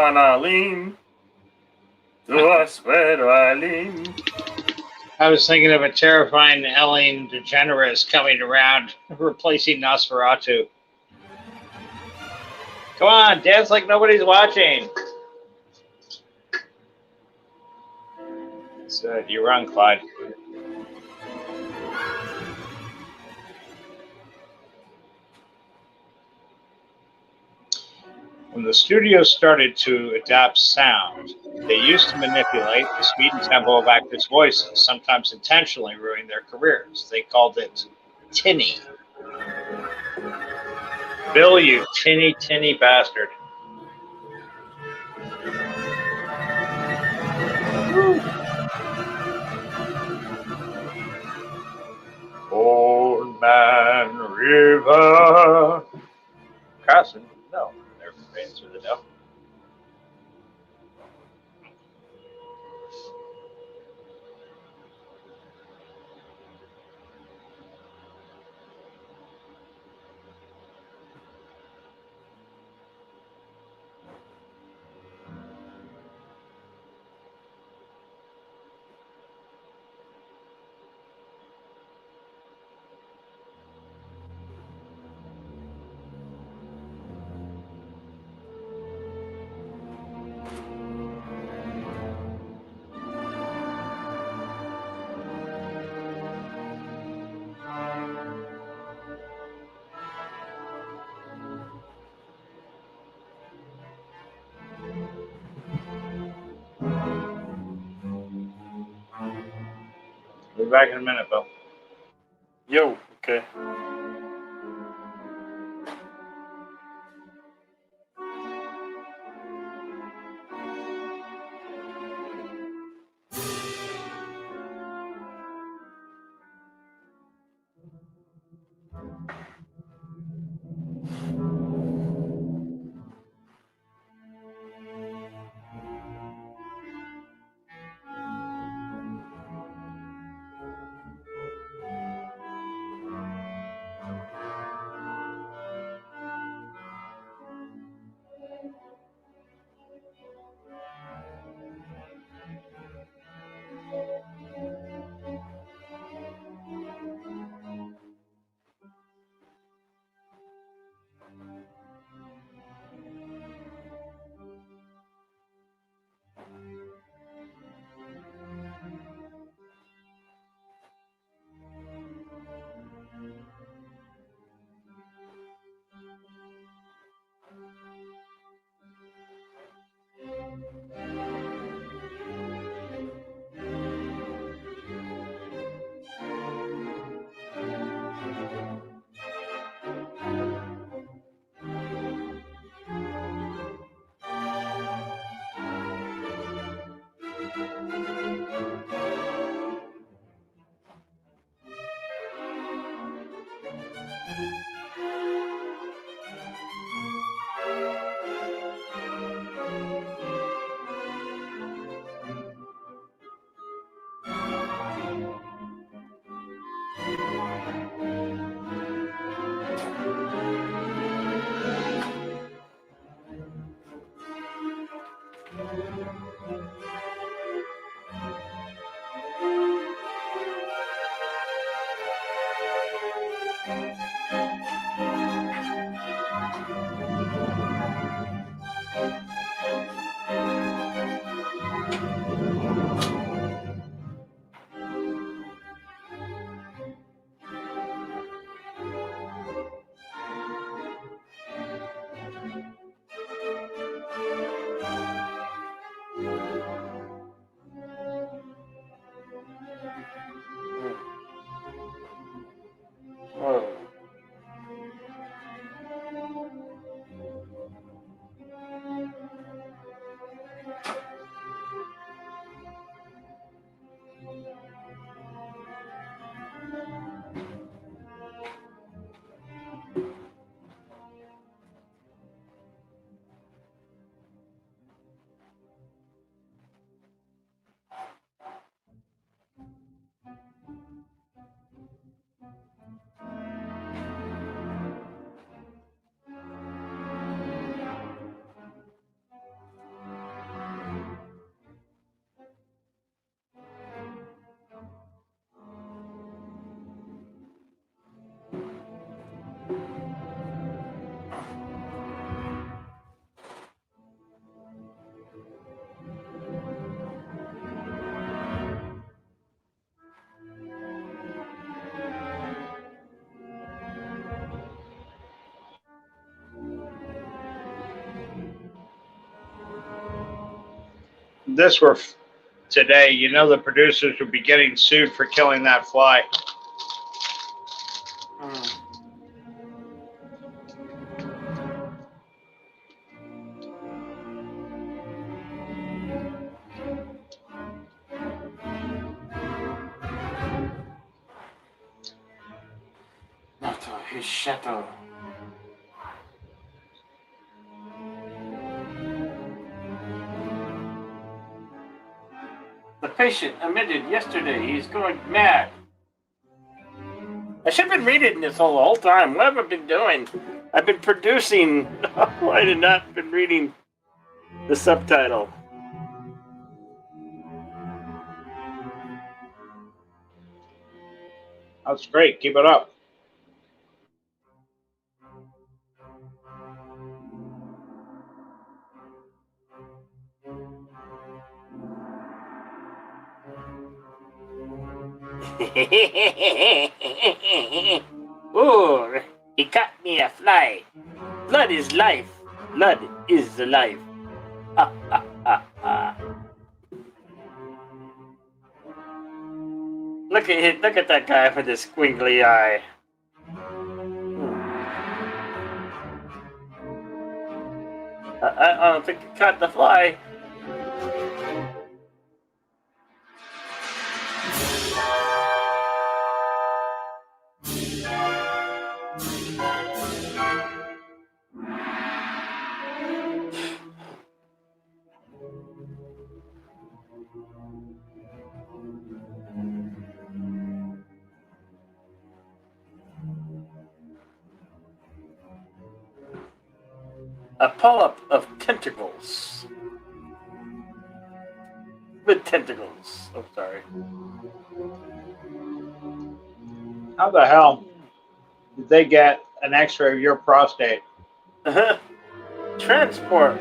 on, Arlene. To us, where do I lean?
I was thinking of a terrifying Ellen DeGeneres coming around, replacing Nosferatu. Come on, dance like nobody's watching. So you're wrong, Clyde. When the studio started to adapt sound, they used to manipulate the speed and tempo of actors' voices, sometimes intentionally ruining their careers. They called it tinny. Bill, you tinny bastard. Old Man River. Crossing? No, they're fading through the devil. We'll be back in a minute, Bill.
Yo, okay.
this were today, you know the producers would be getting sued for killing that fly.
Not his shadow. The patient admitted yesterday he's going mad. I should have been reading this the whole time. What have I been doing? I've been producing. I did not been reading the subtitle.
That's great. Keep it up.
Ooh, he caught me a fly. Blood is life. Blood is the life. Ah, ah, ah, ah. Look at him, look at that guy with the squiggly eye. I don't think he caught the fly. A polyp of tentacles. With tentacles. Oh, sorry.
How the hell did they get an x-ray of your prostate?
Transparent,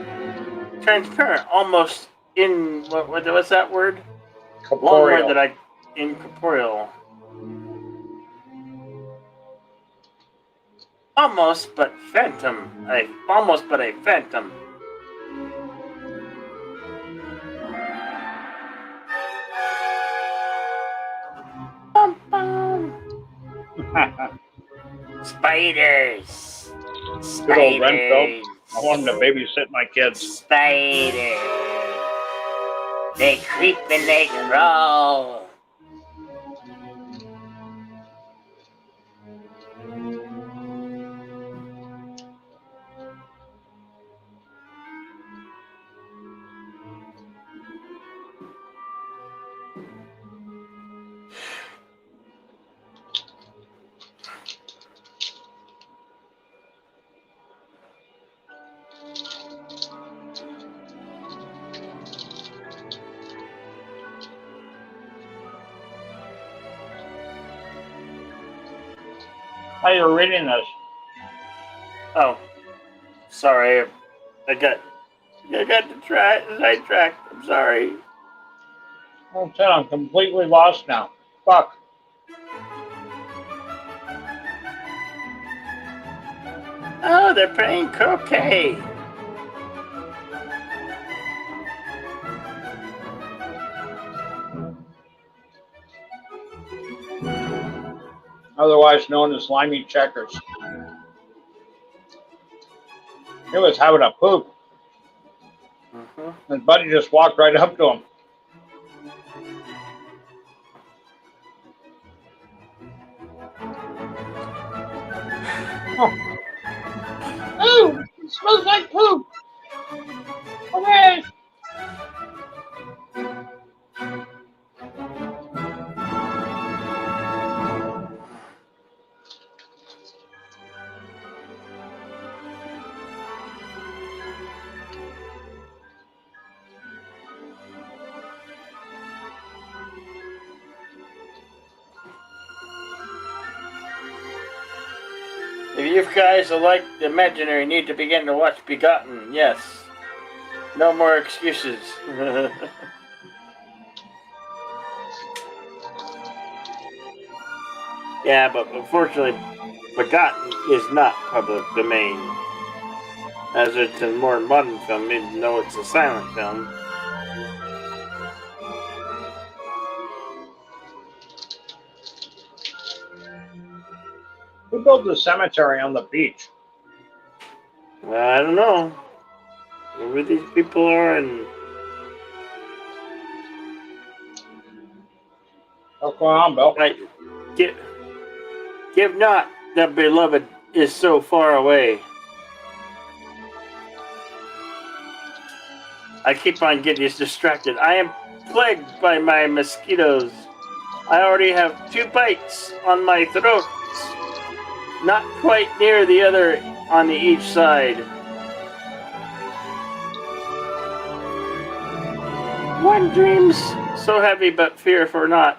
almost in, what's that word?
Corporeal.
Long word that I, incorporeal. Almost, but phantom. Almost, but a phantom. Bum, bum. Spiders.
Good old Renfield.
Spiders.
I want him to babysit my kids.
Spiders. They creep and they crawl.
How you reading this?
Oh, sorry. I got sidetracked. I'm sorry.
Oh, shit, I'm completely lost now. Fuck.
Oh, they're playing croquet.
Otherwise known as limey checkers. He was having a poop. His buddy just walked right up to him. Oh, it smells like poop. Okay.
If you guys are like the imaginary, need to begin to watch Begotten. Yes. No more excuses. Yeah, but unfortunately, Begotten is not public domain. As it's a more modern film, even though it's a silent film.
Who built a cemetery on the beach?
Well, I don't know where these people are, and
What's going on, Bill?
like, give not that beloved is so far away. I keep on getting distracted. I am plagued by my mosquitoes. I already have 2 bites on my throat, not quite near the other on each side. One dreams so heavy, but fear for not.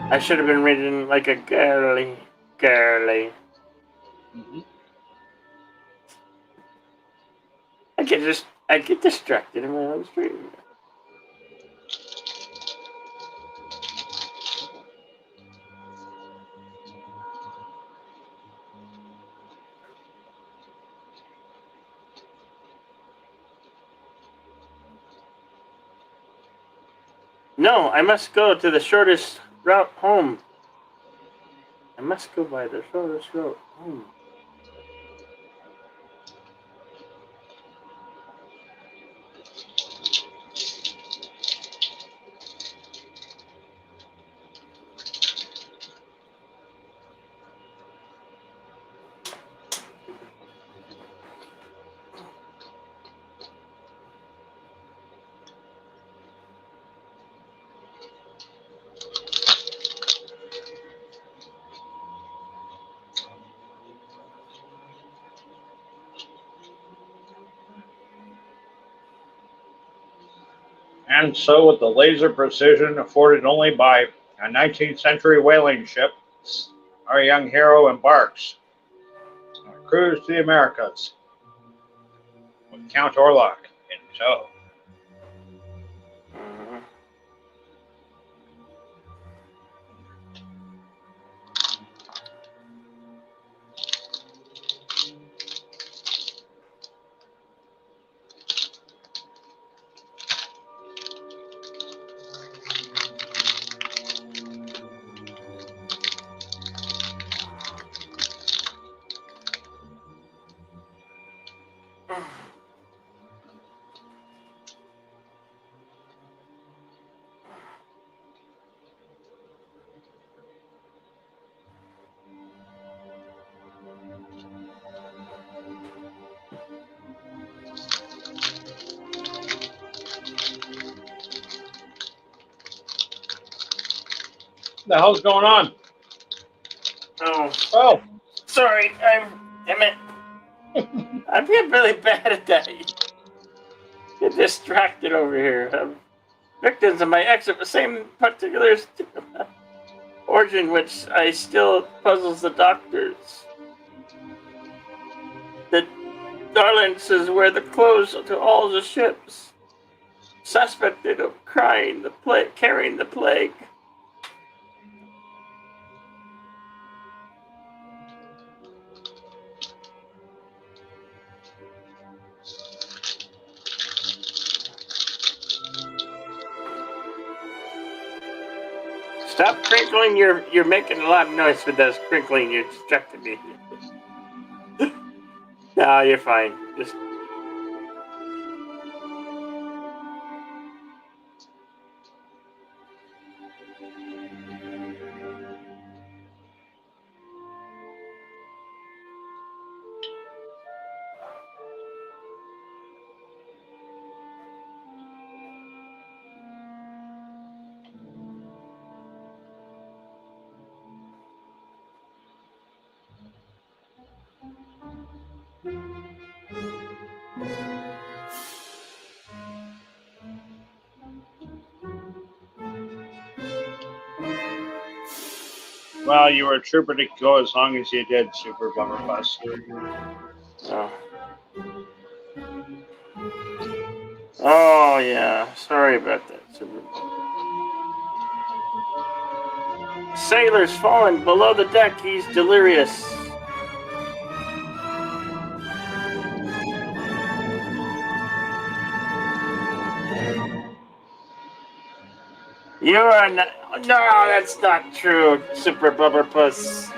I should have been reading like a girly.
Mm-hmm.
I get distracted in my own stream. No, I must go to the shortest route home. I must go by the shortest route home.
And so, with the laser precision afforded only by a 19th century whaling ship, our young hero embarks on a cruise to the Americas with Count Orlok in tow.
Mhm.
What the hell's going on?
Oh,
Oh,
sorry. Damn it. I'm getting really bad at that. Get distracted over here. Victims of my exit, the same particular origin, which I still puzzles the doctors. The Darlings is where the close to all the ships. Suspected of carrying the plague. Stop crinkling. You're making a lot of noise with those crinkling. You're distracting me. No, you're fine. Just
well, you were a trooper to go as long as you did, Super Bummerfuss.
oh. Oh yeah. Sorry about that. Sailor's fallen below the deck. He's delirious. You are not. No, that's not true, Super Bubberpuss.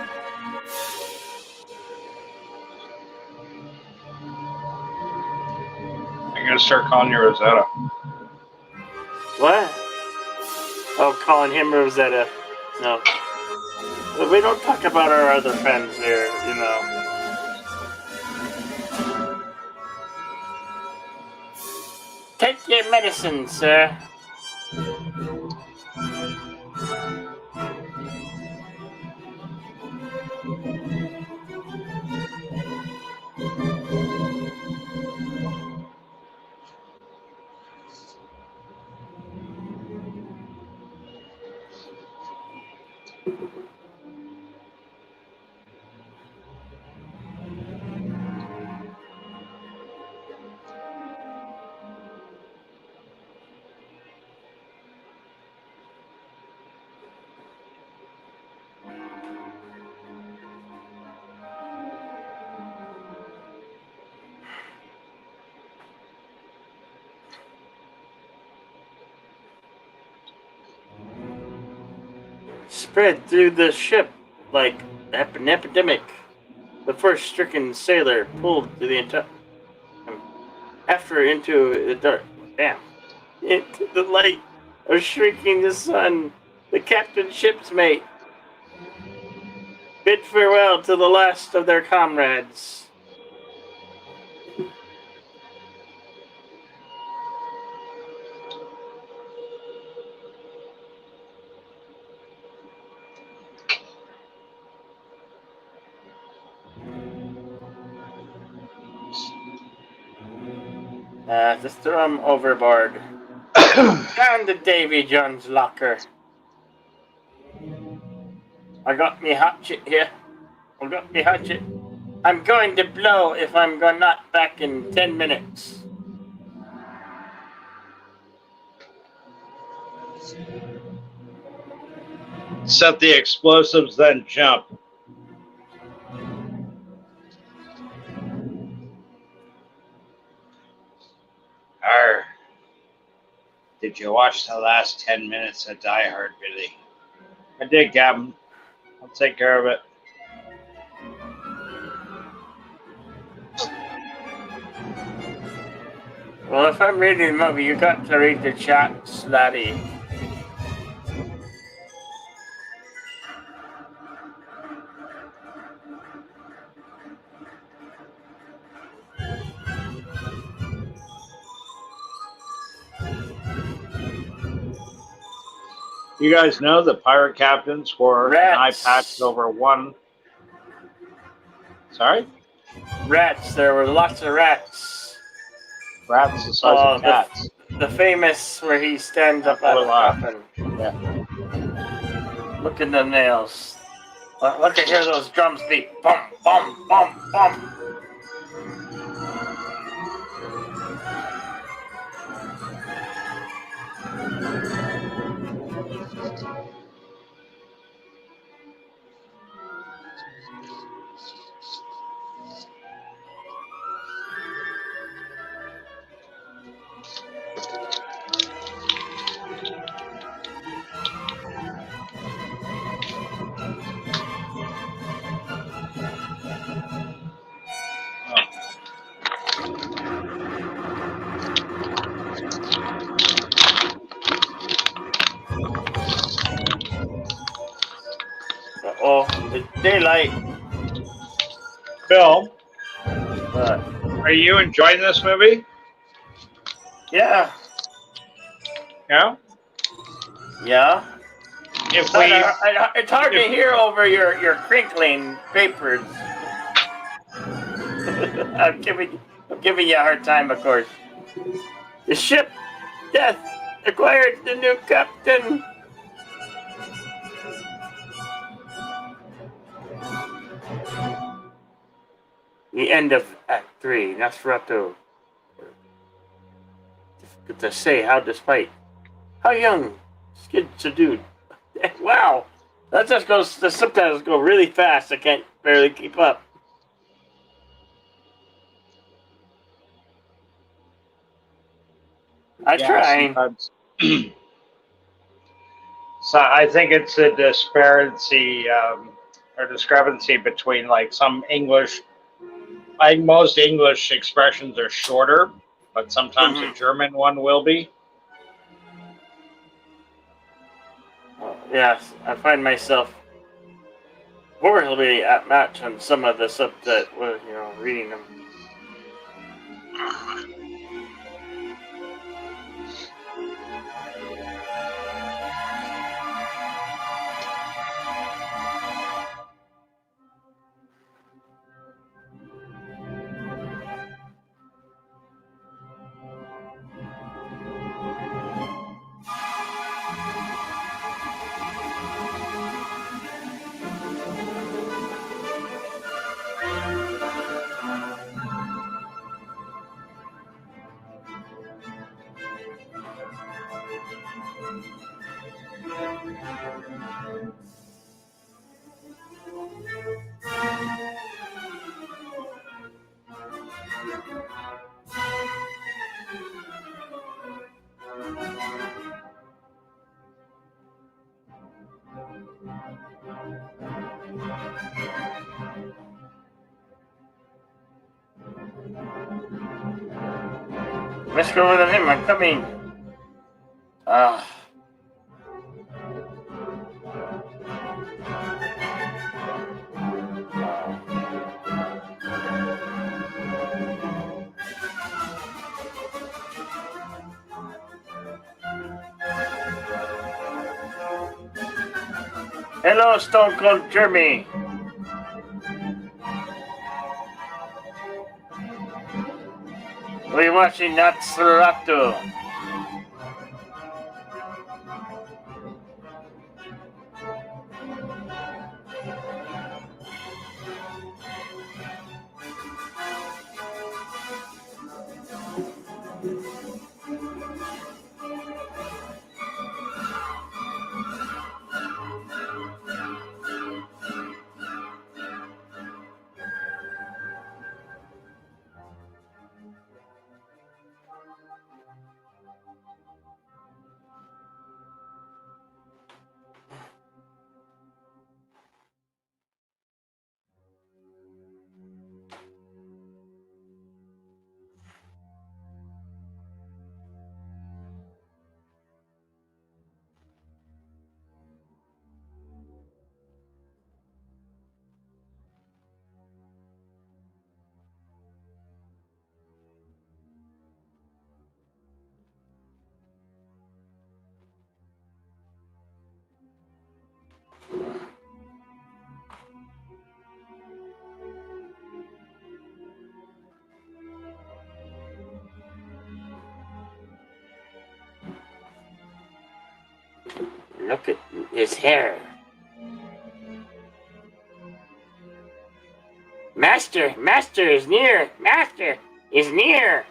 I'm gonna start calling you Rosetta.
What? Oh, calling him Rosetta. No. We don't talk about our other friends here, you know. Take your medicine, sir. Spread through the ship like an epidemic. The first stricken sailor pulled to the entire after into the dark. Damn. Into the light of shrinking the sun. The captain's ship's mate bid farewell to the last of their comrades. Just throw him overboard. Down to Davy Jones' locker. I got me hatchet here. I got me hatchet. I'm going to blow if I'm not back in 10 minutes.
Set the explosives, then jump. Arr. Did you watch the last 10 minutes of Die Hard, Billy? I did, Gavin. I'll take care of it.
Well, if I'm reading the movie, you got to read the chat, Slatty.
You guys know the pirate captains wore an eye
Rats.
patch over one. Sorry?
Rats. There were lots of rats.
Rats the size of cats.
The famous where he stands up at the coffin.
Yeah.
Look at the nails. Look at hear those drums beat. Bum, bum, bum, bum. Uh-oh, it's daylight.
Bill,
What?
are you enjoying this movie?
Yeah.
Yeah?
Yeah.
If we,
It's hard to hear over your crinkling papers. I'm giving you a hard time, of course. The ship, Death, acquired the new captain. The end of Act 3, Nosferatu. Difficult to say how despite how young, skid subdued. Wow, that just goes. The subtitles go really fast. I can't barely keep up. I try.
sometimes. So I think it's a disparity or discrepancy between like some English, like most English expressions are shorter, but sometimes a German one will be.
Yes, I find myself poorly at match on some of the stuff that was, reading them. Let's go over to him. I'm coming. Hello, Stone Cold Jeremy. We're watching Nosferatu. Look at his hair. Master is near. Master is near.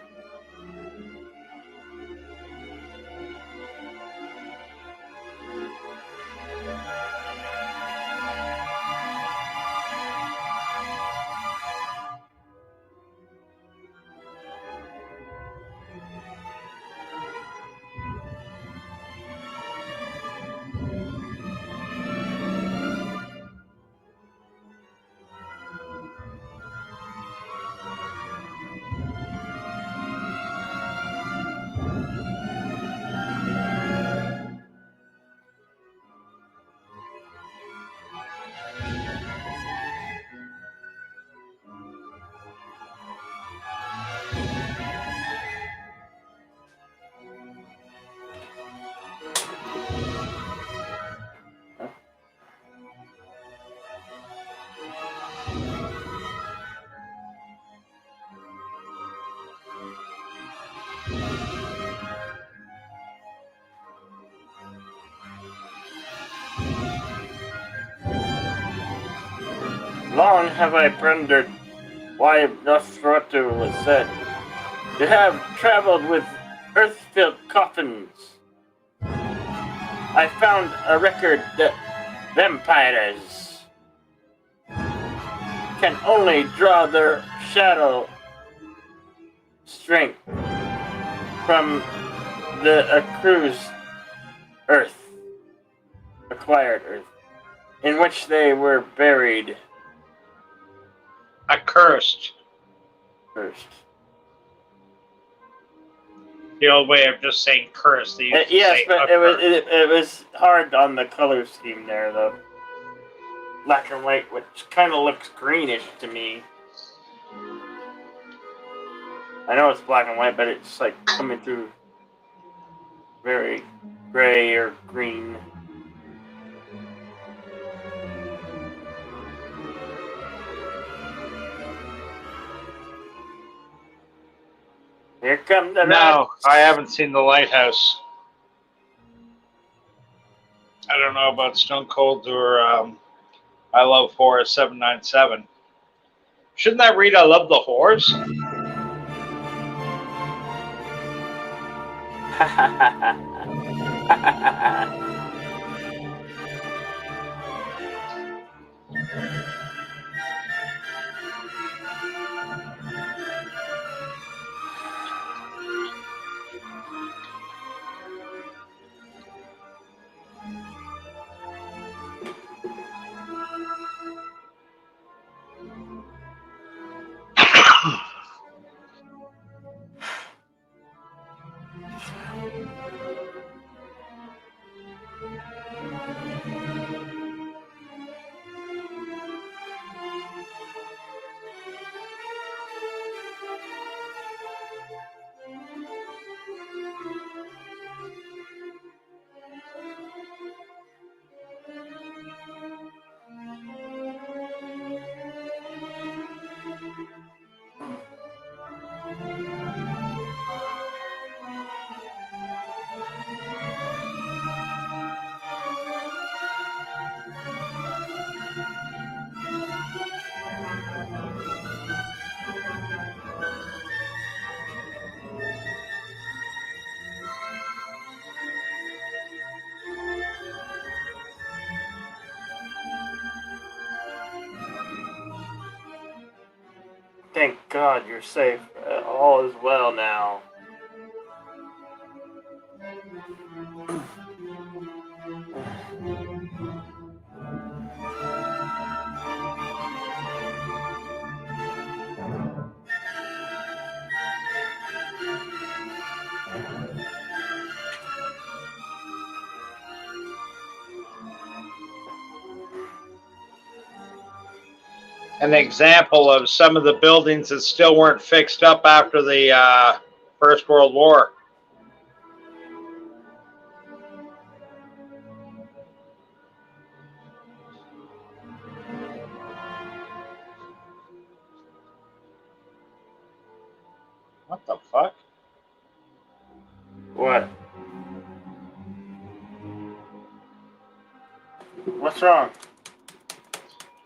Long have I pondered why Nosferatu was said to have traveled with earth-filled coffins. I found a record that vampires can only draw their shadow strength from the accused earth. acquired Earth, in which they were buried
Accursed.
first.
The old way of just saying curse. They used to
Yes,
say
but
accursed.
it was hard on the color scheme there, though. Black and white, which kind of looks greenish to me. I know it's black and white, but it's like coming through very gray or green. Here come the
No,
rats.
I haven't seen The Lighthouse. I don't know about Stone Cold or I Love Horror 797. Shouldn't that read I Love the Whores?
Thank God you're safe. All is well now.
An example of some of the buildings that still weren't fixed up after the First World War. What the fuck?
What? What's wrong?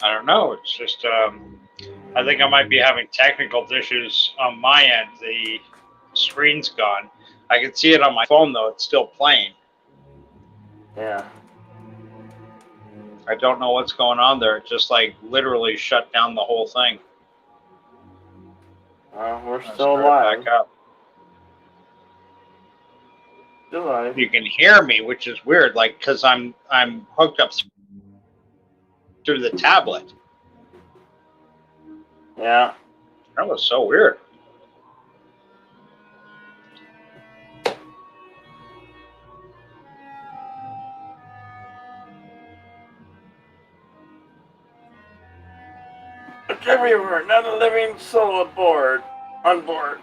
I don't know. It's just, I think I might be having technical issues on my end. The screen's gone. I can see it on my phone, though. It's still playing.
Yeah.
I don't know what's going on there. It just, like, literally shut down the whole thing.
We're
Let's
still
start
alive.
back up.
Still alive.
You can hear me, which is weird, like, because I'm hooked up through the tablet.
Yeah.
That was so weird.
Look everywhere, not a living soul aboard. On board.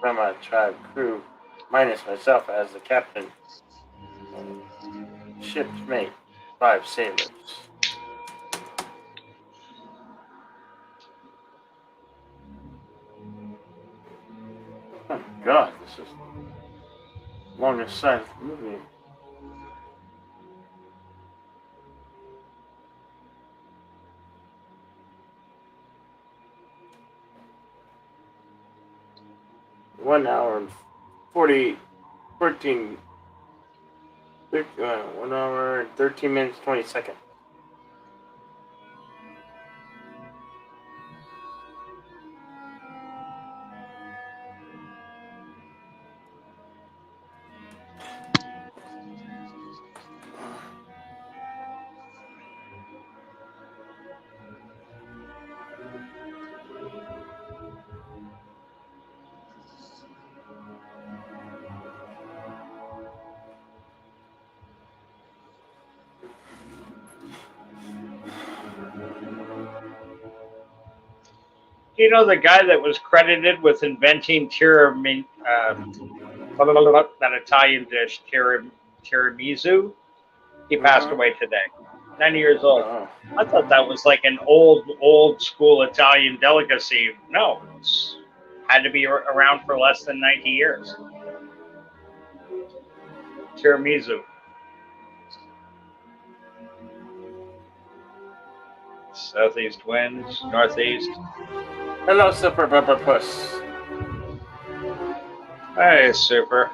from a tribe crew, minus myself as the captain. Ship's mate, 5 sailors. Oh God, this is the longest silent movie. One hour and 14, 1 hour and 13 minutes, 20 seconds.
Do you know the guy that was credited with inventing that Italian dish, tiramisu? He passed away today, 90 years old. I thought that was like an old school Italian delicacy. No, it's had to be around for less than 90 years. Tiramisu. Southeast winds, northeast.
Hello, Super Pepper Puss.
Hey, Super.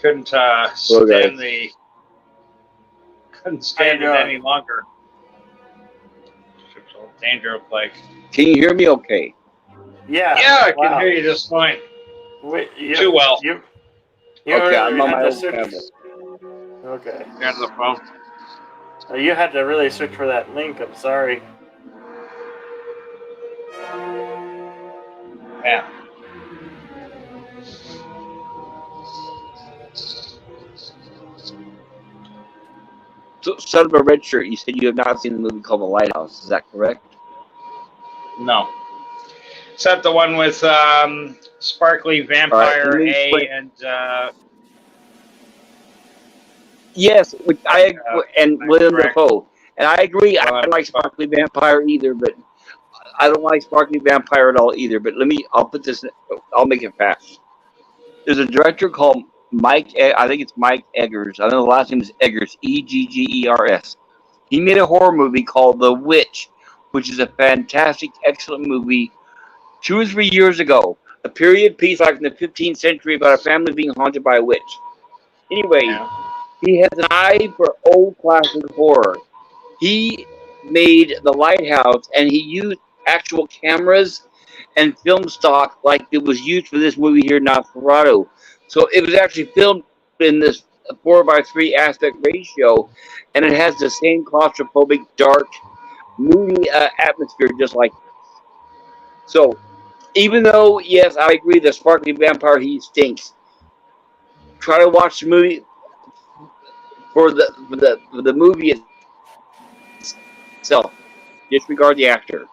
Couldn't stand it any longer. Danger of plague.
Can you hear me okay?
Yeah.
Yeah, I can hear you just fine. Too well.
You
okay, I'm on my own
search.
tablet.
Okay.
You're on the phone.
You had to really search for that link. I'm sorry.
Yeah.
So, son of a red shirt, you said you have not seen the movie called The Lighthouse. Is that correct?
No. Is that the one with Sparkly Vampire and
yes, which and William Dafoe. And I agree. I don't like
Dafoe.
Sparkly Vampire either, but I don't like Sparkly Vampire at all either. But I'll put this. I'll make it fast. There's a director called Mike. I think it's Mike Eggers. I know the last name is Eggers. Eggers. He made a horror movie called The Witch, which is a fantastic, excellent movie. 2 or 3 years ago, a period piece like in the 15th century about a family being haunted by a witch. Anyway, he has an eye for old classic horror. He made The Lighthouse, and he used actual cameras and film stock like it was used for this movie here, Nosferatu. So it was actually filmed in this 4:3 aspect ratio, and it has the same claustrophobic, dark, moody atmosphere, just like this. So, even though, yes, I agree, the Sparkly Vampire, he stinks. Try to watch the movie for the movie itself. Disregard the actor.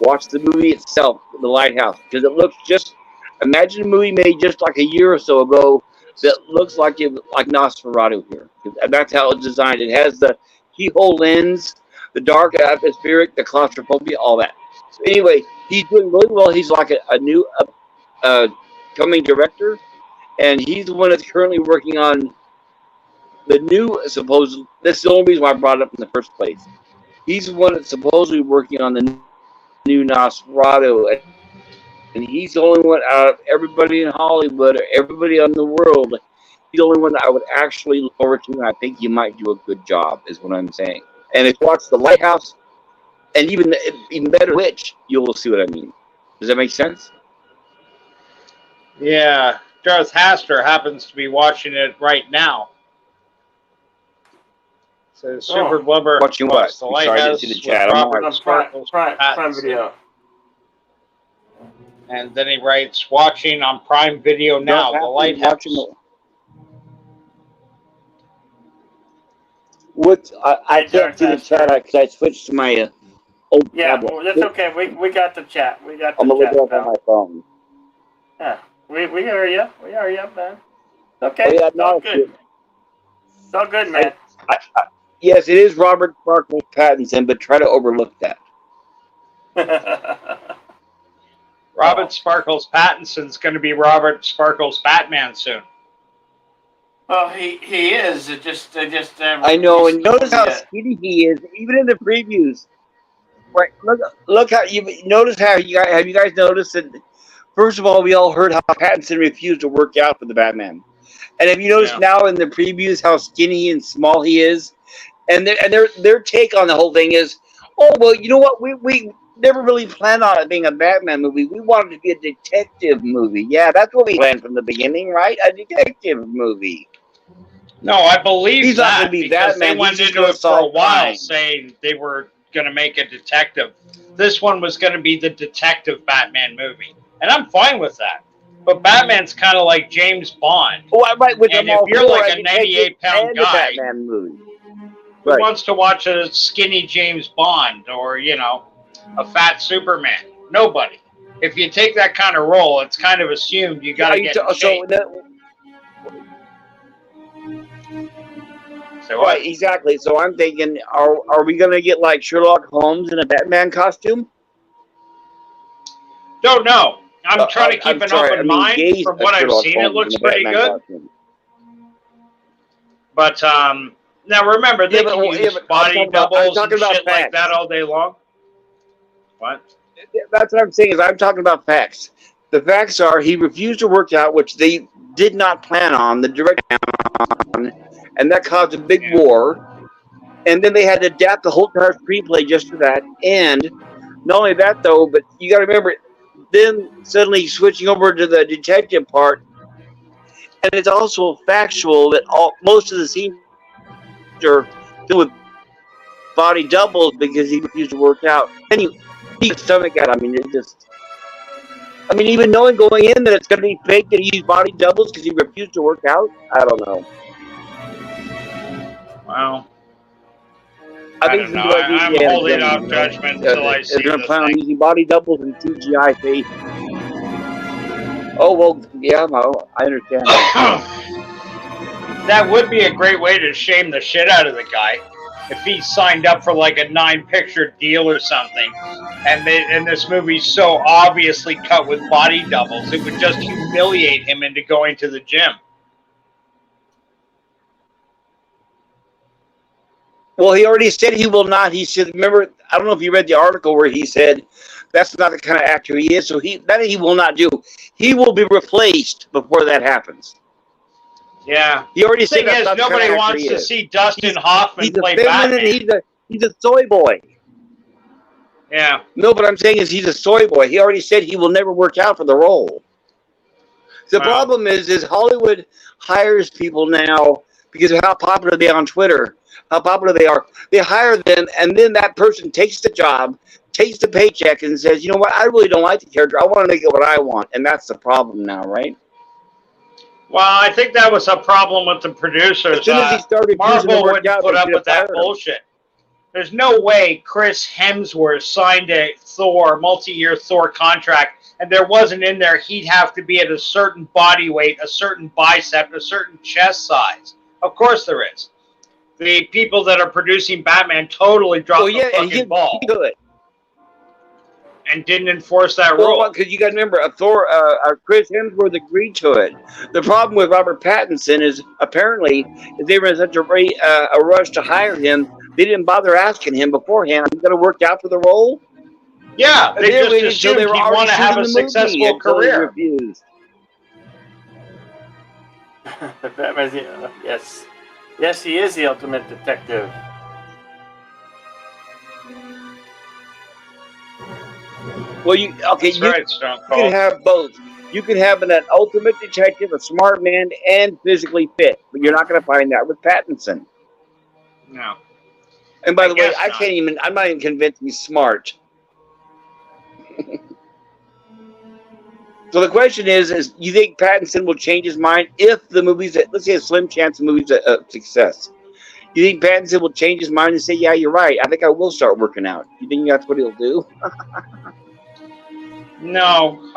Watch the movie itself, The Lighthouse, because it looks just. Imagine a movie made just like a year or so ago that looks like Nosferatu here. That's how it's designed. It has the keyhole lens, the dark atmospheric, the claustrophobia, all that. So anyway, he's doing really well. He's like a new coming director, and he's the one that's currently working on the new supposed. This is the only reason why I brought it up in the first place. He's the one that's supposedly working on the new Nosferatu, and he's the only one out of everybody in Hollywood, or everybody in the world. He's the only one that I would actually look forward to, and I think you might do a good job, is what I'm saying. And if you watch The Lighthouse, and even better, Witch, you'll see what I mean. Does that make sense?
Yeah, Darth Haster happens to be watching it right now. So Super Blubber
watching what?
The Lighthouse
in the chat. I'm
Prime Video.
And then he writes, watching on Prime Video now, The Lighthouse.
I can't see the chat because I switched to my old tablet.
Well, that's okay. We got the chat.
I'm going to look it up on my phone.
Yeah, we hear you. We hear you, man. Okay,
Oh, yeah,
it's all
no,
good. It's all good, man.
yes, it is Robert Sparkles Pattinson, but try to overlook that.
Robert Sparkles Pattinson's going to be Robert Sparkles Batman soon.
Well, he is. It just
I know, and notice how skinny he is, even in the previews. Right? Look how you notice how you guys have you guys noticed that? First of all, we all heard how Pattinson refused to work out for the Batman, and have you noticed now in the previews how skinny and small he is? And their take on the whole thing is, oh well, you know what? We never really planned on it being a Batman movie. We wanted it to be a detective movie. Yeah, that's what we planned from the beginning, right? A detective movie.
No, I believe
He's not going to be
because
Batman.
they went into it for a while saying they were going to make a detective. This one was going to be the detective Batman movie, and I'm fine with that. But Batman's kind of like James Bond.
Oh, I'm right with
and
them all.
If you're like a 98-pound guy
Batman movie.
who wants to watch a skinny James Bond or, you know, a fat Superman, nobody. If you take that kind of role, it's kind of assumed you got to get in shape.
Right, exactly. So I'm thinking, are we going to get like Sherlock Holmes in a Batman costume?
Don't know. I'm trying to keep an open mind. From what I've seen, it looks pretty good. But now remember, they can use body doubles and shit like that all day long. What?
That's what I'm saying. Is I'm talking about facts. The facts are he refused to work out, which they did not plan on. The director on, and that caused a big war. And then they had to adapt the whole entire screenplay just for that. And not only that, though, but you got to remember, then suddenly switching over to the detective part, and it's also factual that most of the scenes are filled with body doubles because he refused to work out. And he stomach out. I mean, it just. I mean, even knowing going in that it's going to be fake that he used body doubles because he refused to work out, I don't know.
Wow. I don't know. I'm holding off judgment until I see
the plan on using body doubles and CGI face. Oh, well, yeah, no, I understand.
That would be a great way to shame the shit out of the guy. If he signed up for like a 9-picture deal or something, and this movie's so obviously cut with body doubles, it would just humiliate him into going to the gym.
Well, he already said he will not. He said, remember, I don't know if you read the article where he said that's not the kind of actor he is, so that he will not do. He will be replaced before that happens.
Yeah.
He already said
that's not nobody the kind of wants to see Dustin Hoffman play Batman.
He's a soy boy.
Yeah.
No, but I'm saying is he's a soy boy. He already said he will never work out for the role. The problem is Hollywood hires people now because of how popular they are on Twitter, how popular they are. They hire them, and then that person takes the job, takes the paycheck, and says, you know what, I really don't like the character. I want to make it what I want. And that's the problem now, right?
Well, I think that was a problem with the producers.
As soon as he started
Marvel wouldn't put up with that bullshit. There's no way Chris Hemsworth signed a multi-year Thor contract, and there wasn't in there he'd have to be at a certain body weight, a certain bicep, a certain chest size. Of course there is. The people that are producing Batman totally dropped the fucking ball. And didn't enforce that rule.
Because you got to remember, Chris Hemsworth agreed to it. The problem with Robert Pattinson is apparently they were in such a rush to hire him, they didn't bother asking him beforehand. Are you going to work out for the role?
Yeah, they just assumed he'd want to have a successful career.
Yes. Yes, he is the ultimate detective.
Well, you can have both. You can have an ultimate detective, a smart man, and physically fit, but you're not going to find that with Pattinson.
No.
And by the way, I'm not even convinced he's smart. So the question is you think Pattinson will change his mind if the movie's, let's say a slim chance the movie's a success. You think Pattinson will change his mind and say, yeah, you're right, I think I will start working out? You think that's what he'll do?
No,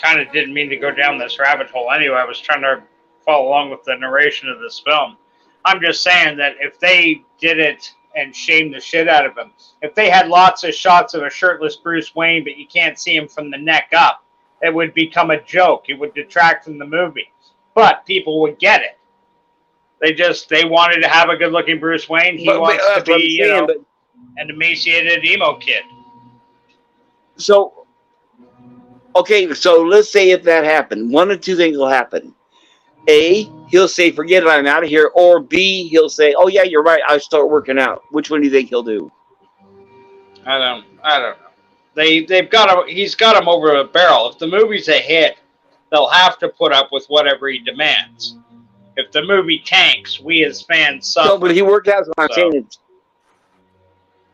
kind of didn't mean to go down this rabbit hole anyway. I was trying to follow along with the narration of this film. I'm just saying that if they did it and shamed the shit out of him, if they had lots of shots of a shirtless Bruce Wayne, but you can't see him from the neck up, it would become a joke. It would detract from the movie. But people would get it. They wanted to have a good-looking Bruce Wayne. He wants to be, an emaciated emo kid.
So, okay, so let's say if that happened, one of two things will happen. A, he'll say, forget it, I'm out of here. Or B, he'll say, oh, yeah, you're right, I'll start working out. Which one do you think he'll do?
I don't know. They've got him. He's got him over a barrel. If the movie's a hit, they'll have to put up with whatever he demands. If the movie tanks, we as fans suffer.
No, but if he worked out, what I'm saying is,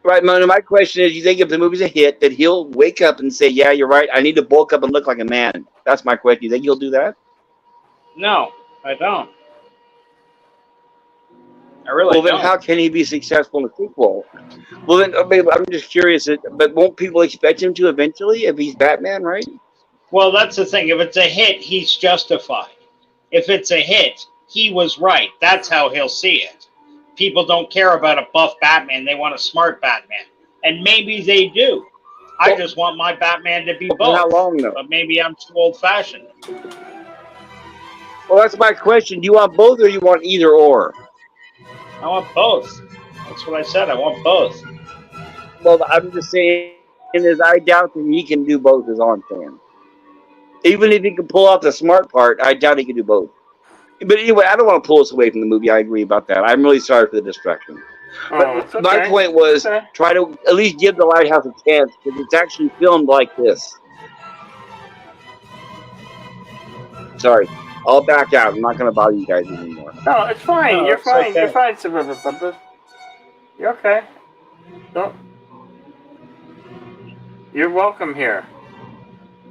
right, my question is, you think if the movie's a hit, that he'll wake up and say, yeah, you're right, I need to bulk up and look like a man? That's my question. You think he'll do that?
No, I don't. I really
Well, then
don't.
how can he be successful in a sequel? Well, then, I'm just curious, but won't people expect him to eventually if he's Batman, right?
Well, that's the thing. If it's a hit, he's justified. If it's a hit, he was right. That's how he'll see it. People don't care about a buff Batman. They want a smart Batman. And maybe they do. I just want my Batman to be both.
How long, though?
But maybe I'm too old-fashioned.
Well, that's my question. Do you want both or you want either or?
I want both. That's what I said. I want both.
Well, I'm just saying, is I doubt that he can do both, is all I'm saying. Even if he can pull off the smart part, I doubt he can do both. But anyway, I don't want to pull us away from the movie. I agree about that. I'm really sorry for the distraction. But
okay.
my point was, try to at least give The Lighthouse a chance, because it's actually filmed like this. Sorry. I'll back out. I'm not going to bother you guys anymore.
No, it's fine.
No,
You're
it's
fine.
okay.
You're fine, Suburban. You're okay. Don't. You're welcome here,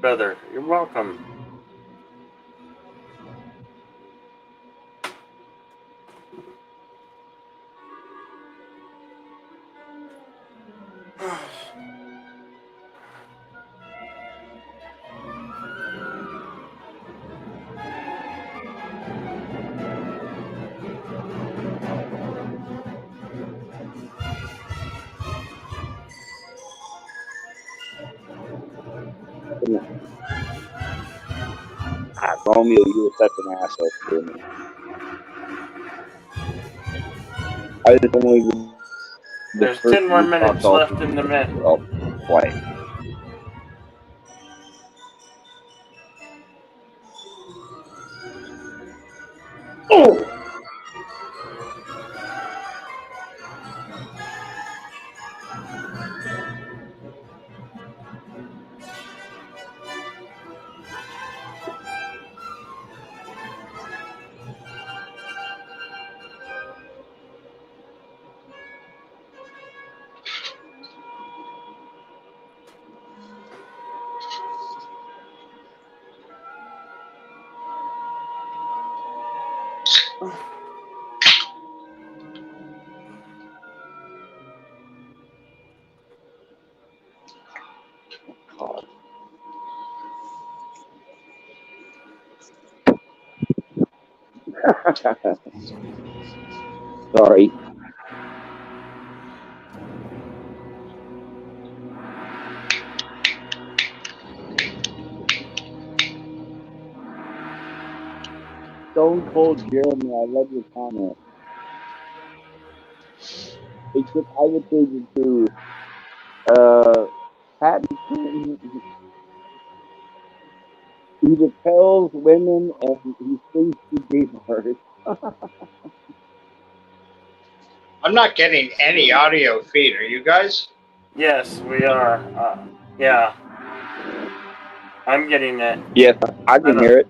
brother. You're welcome.
Romeo, you were such an asshole to me. I just only.
There's 10 more minutes left in the minute.
Oh, boy. Oh! God. Sorry. Stone Cold Jeremy, I love your comment. Except I would change it to Patton. He repels women and he sings to gamers.
I'm not getting any audio feed. Are you guys?
Yes, we are. Yeah. I'm getting it.
Yes, I can hear it.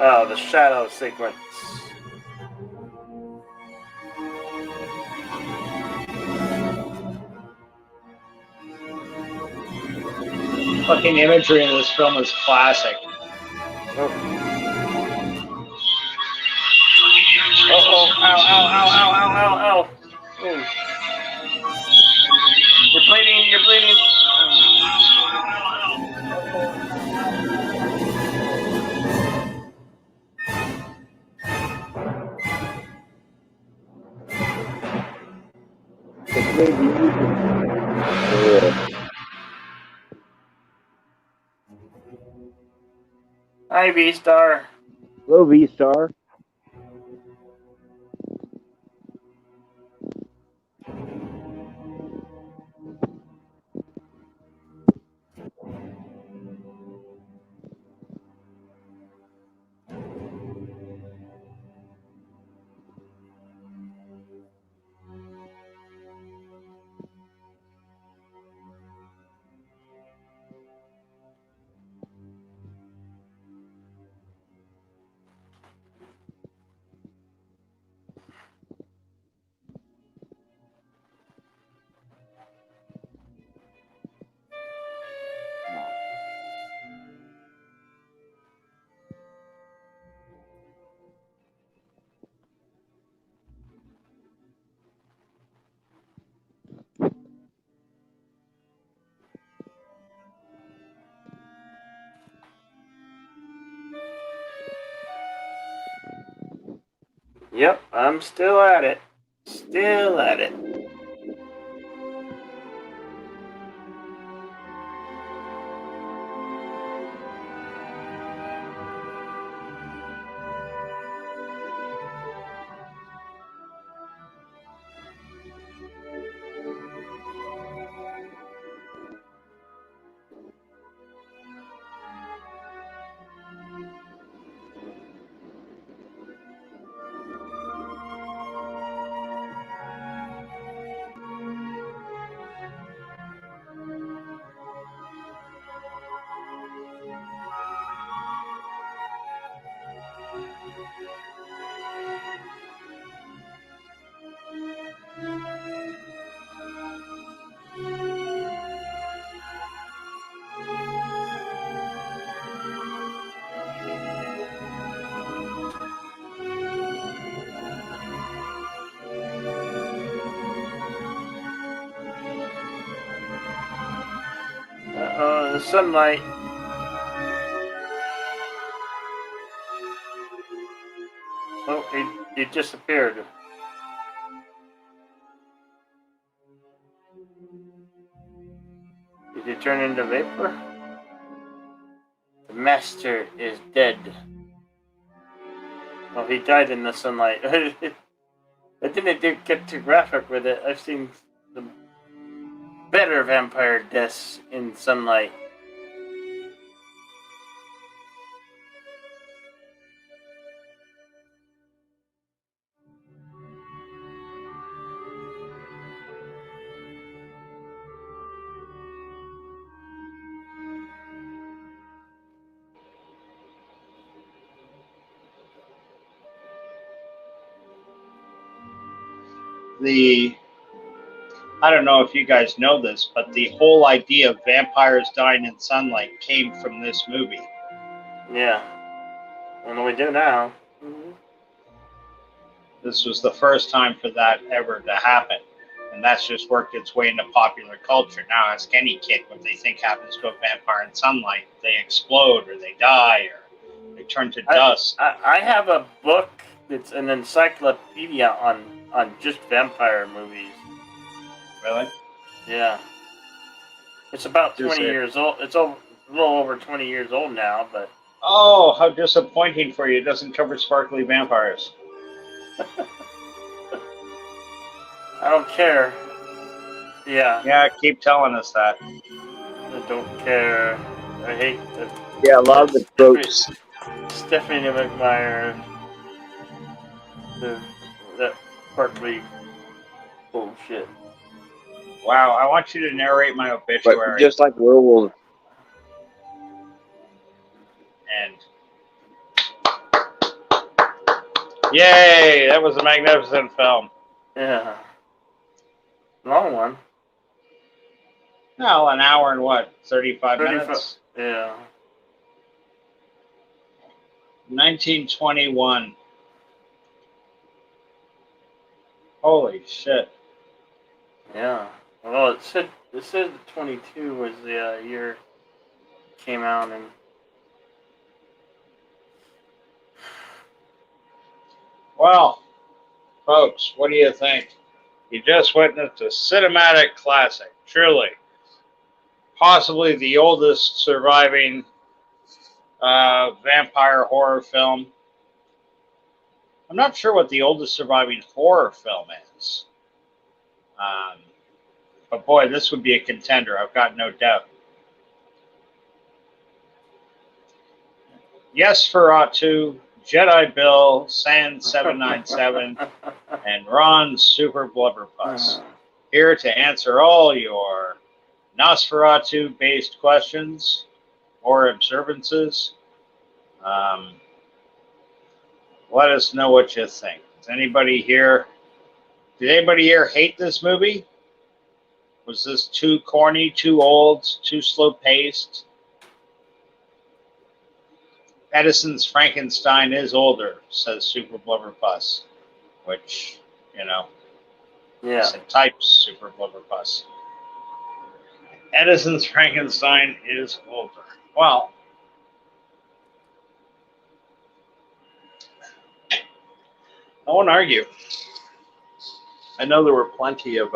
Oh, the shadow sequence.
Fucking imagery in this film is classic.
Oh. Oh, ow, ow, ow, ow, ow, ow, ow. Oh. You're bleeding, you're bleeding. Hi, V-Star.
Hello, V-Star.
Yep, I'm still at it. Still at it. Uh-oh, the sunlight. Oh, it disappeared. Did it turn into vapor? The master is dead. Oh, he died in the sunlight. I didn't get too graphic with it. I've seen some better vampire deaths in sunlight.
I don't know if you guys know this, but the whole idea of vampires dying in sunlight came from this movie.
Yeah. And we do now.
This was the first time for that ever to happen. And that's just worked its way into popular culture. Now ask any kid what they think happens to a vampire in sunlight. They explode, or they die, or they turn to dust.
I have a book that's an encyclopedia on just vampire movies.
Really?
Yeah. It's about 20 years old. It's a little over 20 years old now, but
Oh, how disappointing for you. It doesn't cover sparkly vampires.
I don't care. Yeah,
Yeah, keep telling us that.
I don't care. I hate that.
Yeah, a lot of the tropes.
Stephanie McMyer. That partly bullshit.
Wow, I want you to narrate my
But
obituary.
just like werewolves,
And yay, that was a magnificent film.
Yeah. Long one.
No, an hour and what, 35 minutes?
Yeah.
1921. Holy shit.
Yeah. Well, it said that 22 was the year it came out, and
Well, folks, what do you think? You just witnessed a cinematic classic, truly. Possibly the oldest surviving vampire horror film. I'm not sure what the oldest surviving horror film is. But boy, this would be a contender, I've got no doubt. Yes, Ferratu, Jedi Bill, Sand 797, and Ron Super Blubberpuss. Here to answer all your Nosferatu-based questions or observances. Let us know what you think. Did anybody here hate this movie? Was this too corny, too old, too slow-paced? Edison's Frankenstein is older, says Super Blubberpuss, which,
yeah.
it's a type Super Blubberpuss. Edison's Frankenstein is older. Well, I won't argue. I know there were plenty of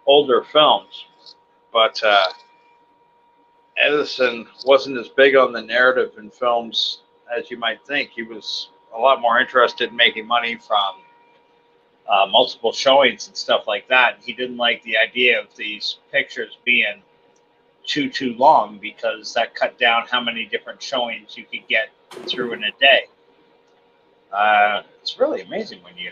older films, but Edison wasn't as big on the narrative in films as you might think. He was a lot more interested in making money from multiple showings and stuff like that. He didn't like the idea of these pictures being too long because that cut down how many different showings you could get through in a day. It's really amazing when you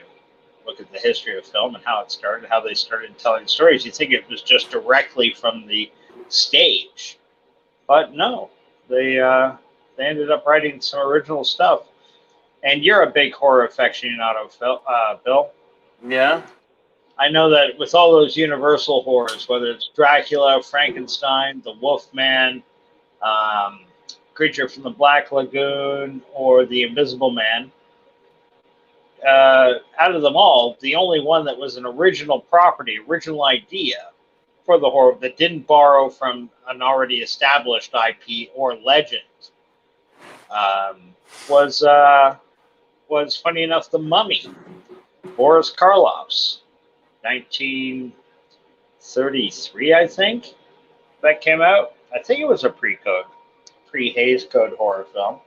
look at the history of film and how it started, how they started telling stories. You think it was just directly from the stage, but no, they ended up writing some original stuff. And you're a big horror aficionado, Bill.
Yeah.
I know that with all those Universal horrors, whether it's Dracula, Frankenstein, the Wolfman, Creature from the Black Lagoon, or the Invisible Man, out of them all, the only one that was an original property, original idea for the horror that didn't borrow from an already established IP or legend was funny enough, The Mummy, Boris Karloff's 1933, I think, that came out. I think it was a pre-Hays Code horror film.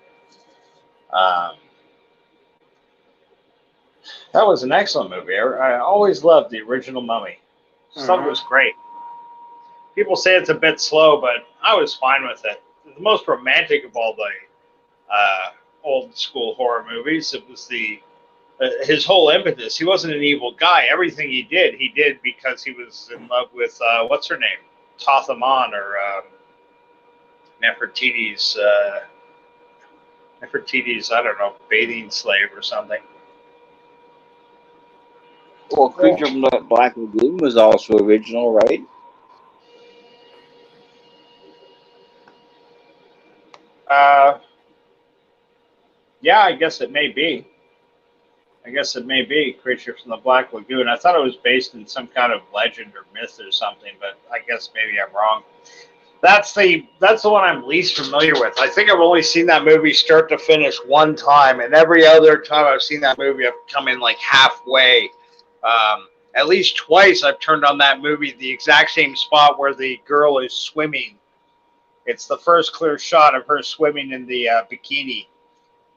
That was an excellent movie. I always loved the original Mummy. Just thought it was great. People say it's a bit slow, but I was fine with it. The most romantic of all the old school horror movies. It was his whole impetus. He wasn't an evil guy. Everything he did because he was in love with what's her name, Tathamon or Nefertiti's. Nefertiti's, I don't know, bathing slave or something.
Well, Creature from the Black Lagoon was also original, right?
Yeah, I guess it may be. Creature from the Black Lagoon. I thought it was based in some kind of legend or myth or something, but I guess maybe I'm wrong. That's the one I'm least familiar with. I think I've only seen that movie start to finish one time, and every other time I've seen that movie, I've come in like halfway. At least twice I've turned on that movie, the exact same spot where the girl is swimming It's the first clear shot of her swimming in the bikini,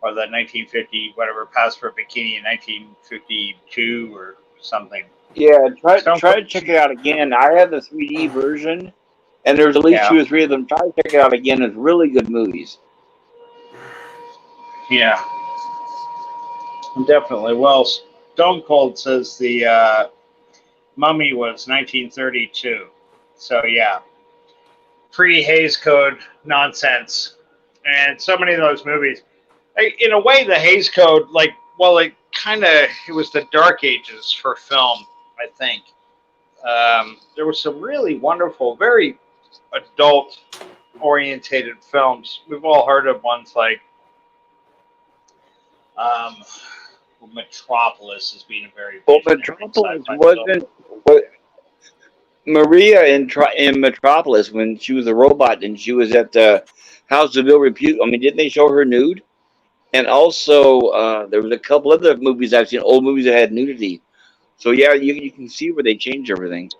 or the 1950 whatever passed for a bikini in 1952 or something.
Yeah, try
Stone
try to
Cold.
check it out again. I have the 3D version, and there's at least
Yeah.
2 or 3 of them. Try to check it out again. It's really good movies.
Yeah, definitely. Well, Stone Cold says the Mummy was 1932. So yeah, pre-Hays Code nonsense, and so many of those movies. In a way, the Hays Code, like, well, it was the dark ages for film. I think there were some really wonderful, very adult-orientated films. We've all heard of ones like um, Metropolis as being a very
Well,
visionary
Metropolis
sci-fi film.
wasn't what Maria in Metropolis when she was a robot and she was at the House of Ill Repute. I mean, didn't they show her nude? And also, there was a couple other movies I've seen, old movies that had nudity. So yeah, you can see where they changed everything.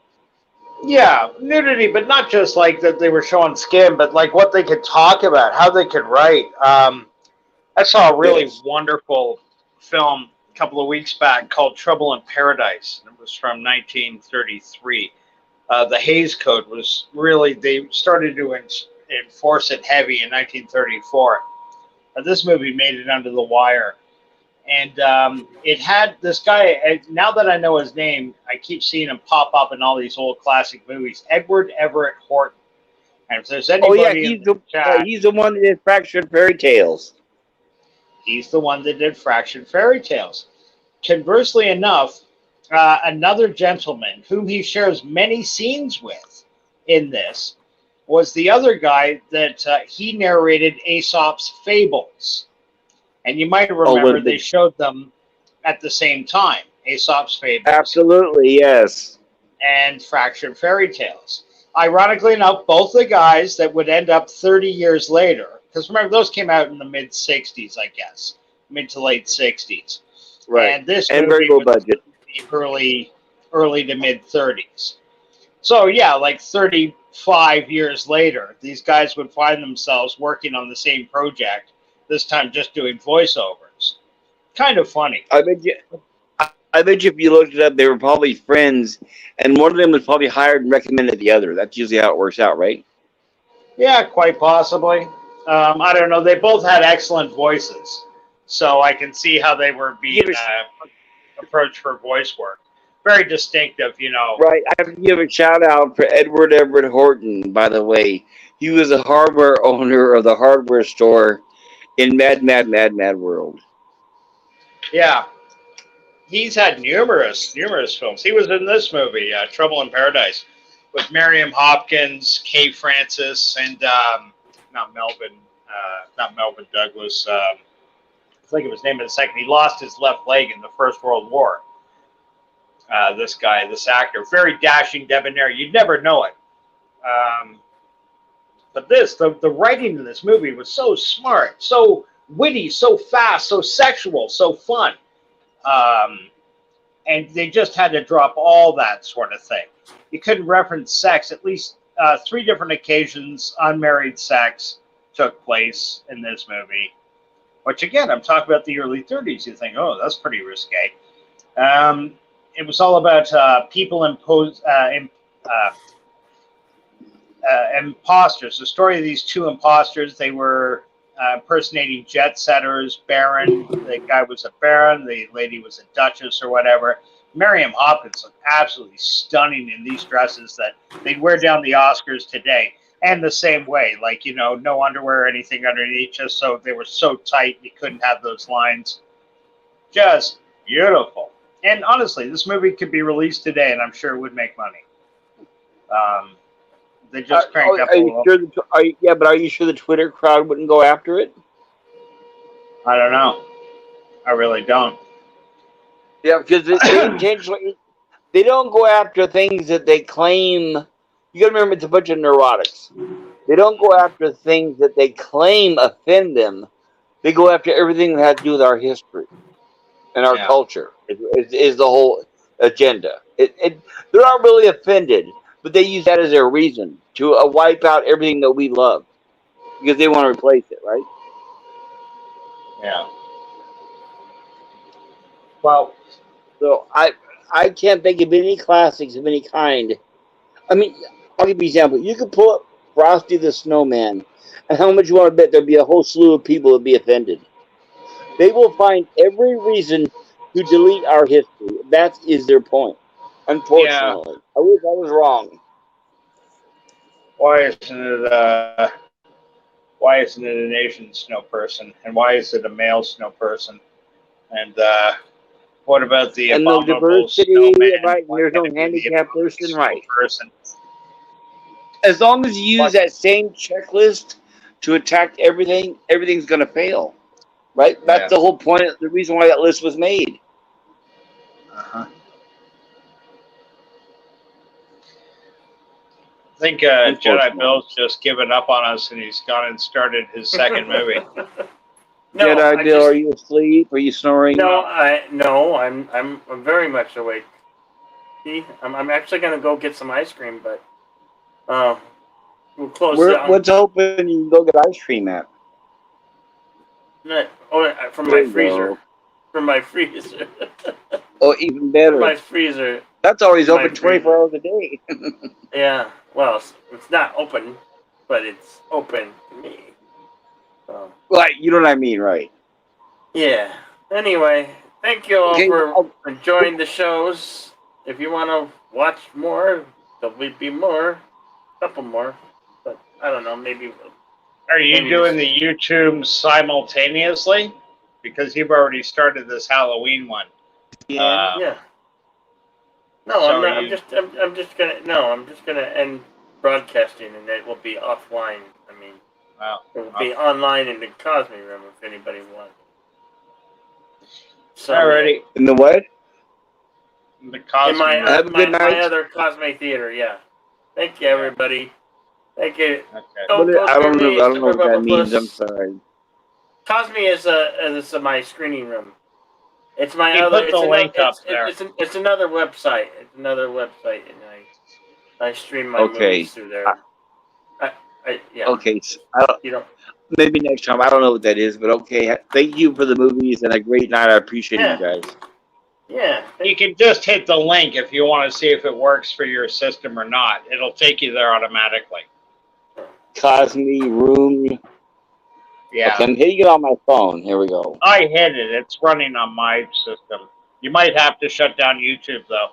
Yeah, nudity, but not just like that they were showing skin, but like what they could talk about, how they could write. I saw a really wonderful film a couple of weeks back called Trouble in Paradise. It was from 1933. The Hays Code was really, they started to enforce it heavy in 1934. This movie made it under the wire. And it had this guy, now that I know his name, I keep seeing him pop up in all these old classic movies, Edward Everett Horton. And if there's anybody in the chat,
he's the one that did Fractured Fairy Tales.
he's the one that did Fractured Fairy Tales. Conversely enough, another gentleman whom he shares many scenes with in this was the other guy that he narrated Aesop's Fables. And you might remember they showed them at the same time, Aesop's Fables.
Absolutely, yes.
And Fractured Fairy Tales. Ironically enough, both the guys that would end up 30 years later, because remember, those came out in the mid-'60s, I guess, mid to late 60s.
Right.
And this
and
movie
very low
was
budget.
early to mid-30s. So, yeah, like 35 years later, these guys would find themselves working on the same project, this time just doing voiceovers. Kind of funny.
I bet you if you looked it up, they were probably friends, and one of them was probably hired and recommended the other. That's usually how it works out, right?
Yeah, quite possibly. I don't know. They both had excellent voices, so I can see how they were being approached for voice work. Very distinctive, you know.
Right. I have to give a shout out for Edward Everett Horton, by the way. He was a hardware owner of the hardware store in Mad World.
Yeah. He's had numerous films. He was in this movie, Trouble in Paradise, with Miriam Hopkins, Kay Francis, and not Melvin Douglas. I think of his name in a second. He lost his left leg in the First World War. This actor, very dashing, debonair. You'd never know it. But the writing in this movie was so smart, so witty, so fast, so sexual, so fun. And they just had to drop all that sort of thing. You couldn't reference sex. At least 3 different occasions, unmarried sex took place in this movie. Which, again, I'm talking about the early 30s. You think, oh, that's pretty risque. It was all about people imposters. The story of these 2 imposters, they were impersonating jet setters, baron. The guy was a baron, the lady was a duchess or whatever. Miriam Hopkins looked absolutely stunning in these dresses that they'd wear down the Oscars today. And the same way, like, you know, no underwear or anything underneath, just so they were so tight you couldn't have those lines. Just beautiful. And honestly, this movie could be released today, and I'm sure it would make money. They just cranked up a little.
But are you sure the Twitter crowd wouldn't go after it?
I don't know. I really don't.
Yeah, because they intentionally, they don't go after things that they claim. You got to remember, it's a bunch of neurotics. They don't go after things that they claim offend them. They go after everything that has to do with our history and our culture. Is the whole agenda. They're not really offended, but they use that as their reason to wipe out everything that we love. because they want to replace it, right?
Yeah. Well,
So I can't think of any classics of any kind. I mean, I'll give you an example. You could pull up Frosty the Snowman, and how much you want to bet there'll be a whole slew of people that be offended. They will find every reason to delete our history. That is their point.
yeah.
Unfortunately, I wish I was wrong.
Why isn't it an Asian snow person? And why is it a male snow person? And what about the
And no
abominable
diversity,
snowman?
right? And
Why
there's
can't
no
it be the
handicapped
abominable
person,
snow
right?
person?
As long as you use
What?
that same checklist to attack everything, everything's going to fail, right? That's
Yeah.
the whole point. The reason why that list was made.
Uh-huh. I think Jedi
Unfortunately,
Bill's just given up on us, and he's gone and started his second movie.
No,
Jedi
I
Bill,
just
are you asleep? Are you snoring?
I'm very much awake. See, I'm actually gonna go get some ice cream, but we'll close down.
What's open? You can go get ice cream at.
From
There
my
you
freezer.
go.
From my freezer.
Oh, even
From
better.
my freezer.
That's always
My
open 24 hours a day.
Yeah. Well, it's not open, but it's open to me. So,
Right, you know what I mean, right?
yeah. Anyway, thank you all
Okay,
for enjoying the shows. If you want to watch more, there'll be more, a couple more, but I don't know, maybe.
Are you
Maybe
doing the YouTube simultaneously? Because you've already started this Halloween one.
Yeah. No,
So
I'm not.
you-
I'm just gonna. No, I'm just gonna end broadcasting, and it will be offline. I mean,
Well,
it will be online in the Cosme Room if anybody wants. So,
alrighty.
In the what?
The Cosme
in my
Room.
Have a good
my
night.
other Cosme Theater, yeah. Thank you, everybody. Thank you.
Okay.
Don't go
I don't
through
know.
me,
I don't know what that means. I'm
Plus.
sorry.
Cosme is my screening room. It's my
He
other.
put the link up there.
It's another website. It's another website, and I stream my
Okay.
movies through there. Yeah.
Okay. So I don't,
You don't.
maybe next time. I don't know what that is, but okay. Thank you for the movies and a great night. I appreciate you guys.
Yeah.
You can just hit the link if you want to see if it works for your system or not. It'll take you there automatically.
Cosme Room.
Yeah.
Okay, I'm hitting it on my phone. Here we go.
I hit it. It's running on my system. You might have to shut down YouTube, though.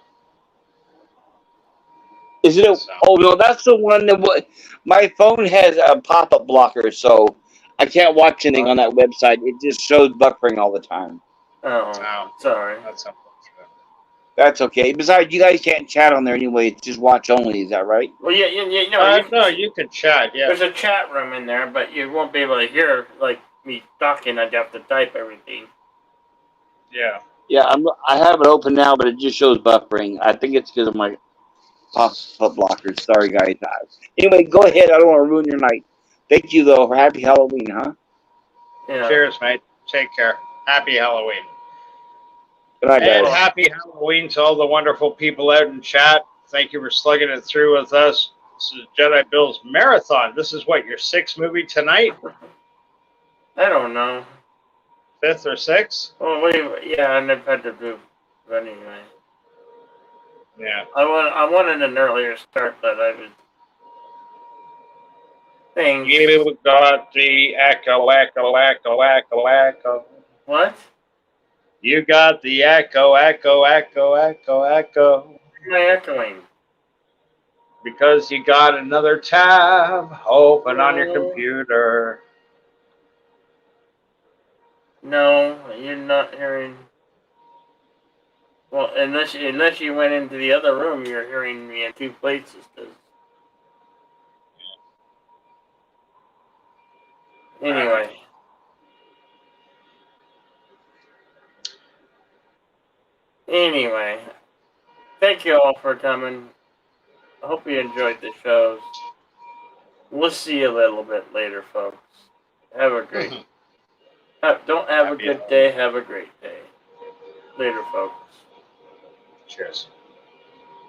Is it? Oh no, that's the one that. My phone has a pop-up blocker, so I can't watch anything on that website. It just shows buffering all the time.
Oh, sorry.
That's unfortunate.
That's okay. Besides, you guys can't chat on there anyway. It's just watch only. Is that right?
Well, yeah.
No, you could chat. Yeah.
There's a chat room in there, but you won't be able to hear like me talking. I'd have to type everything.
Yeah.
Yeah, I have it open now, but it just shows buffering. I think it's because of my pop-up blockers. Sorry, guys. Anyway, go ahead. I don't want to ruin your night. Thank you, though. Happy Halloween, huh?
Yeah.
Cheers, mate. Take care. Happy Halloween.
Good night,
And
guys.
happy Halloween to all the wonderful people out in chat. Thank you for slugging it through with us. This is Jedi Bill's Marathon. This is what, your 6th movie tonight?
I don't know.
5th or 6th?
Oh, yeah, and I've had to do. But anyway.
Yeah.
I wanted an earlier start, but I was. Things.
You got the echo, echo, echo, echo, echo.
What?
You got the echo, echo, echo, echo, echo.
Why am I echoing?
Because you got another tab open on your computer.
No, you're not hearing. Well, unless you went into the other room, you're hearing me in two places. Anyway. Anyway, thank you all for coming. I hope you enjoyed the shows. We'll see you a little bit later, folks. Have a great. Don't have a good day. Have a great day. Later, folks.
Cheers.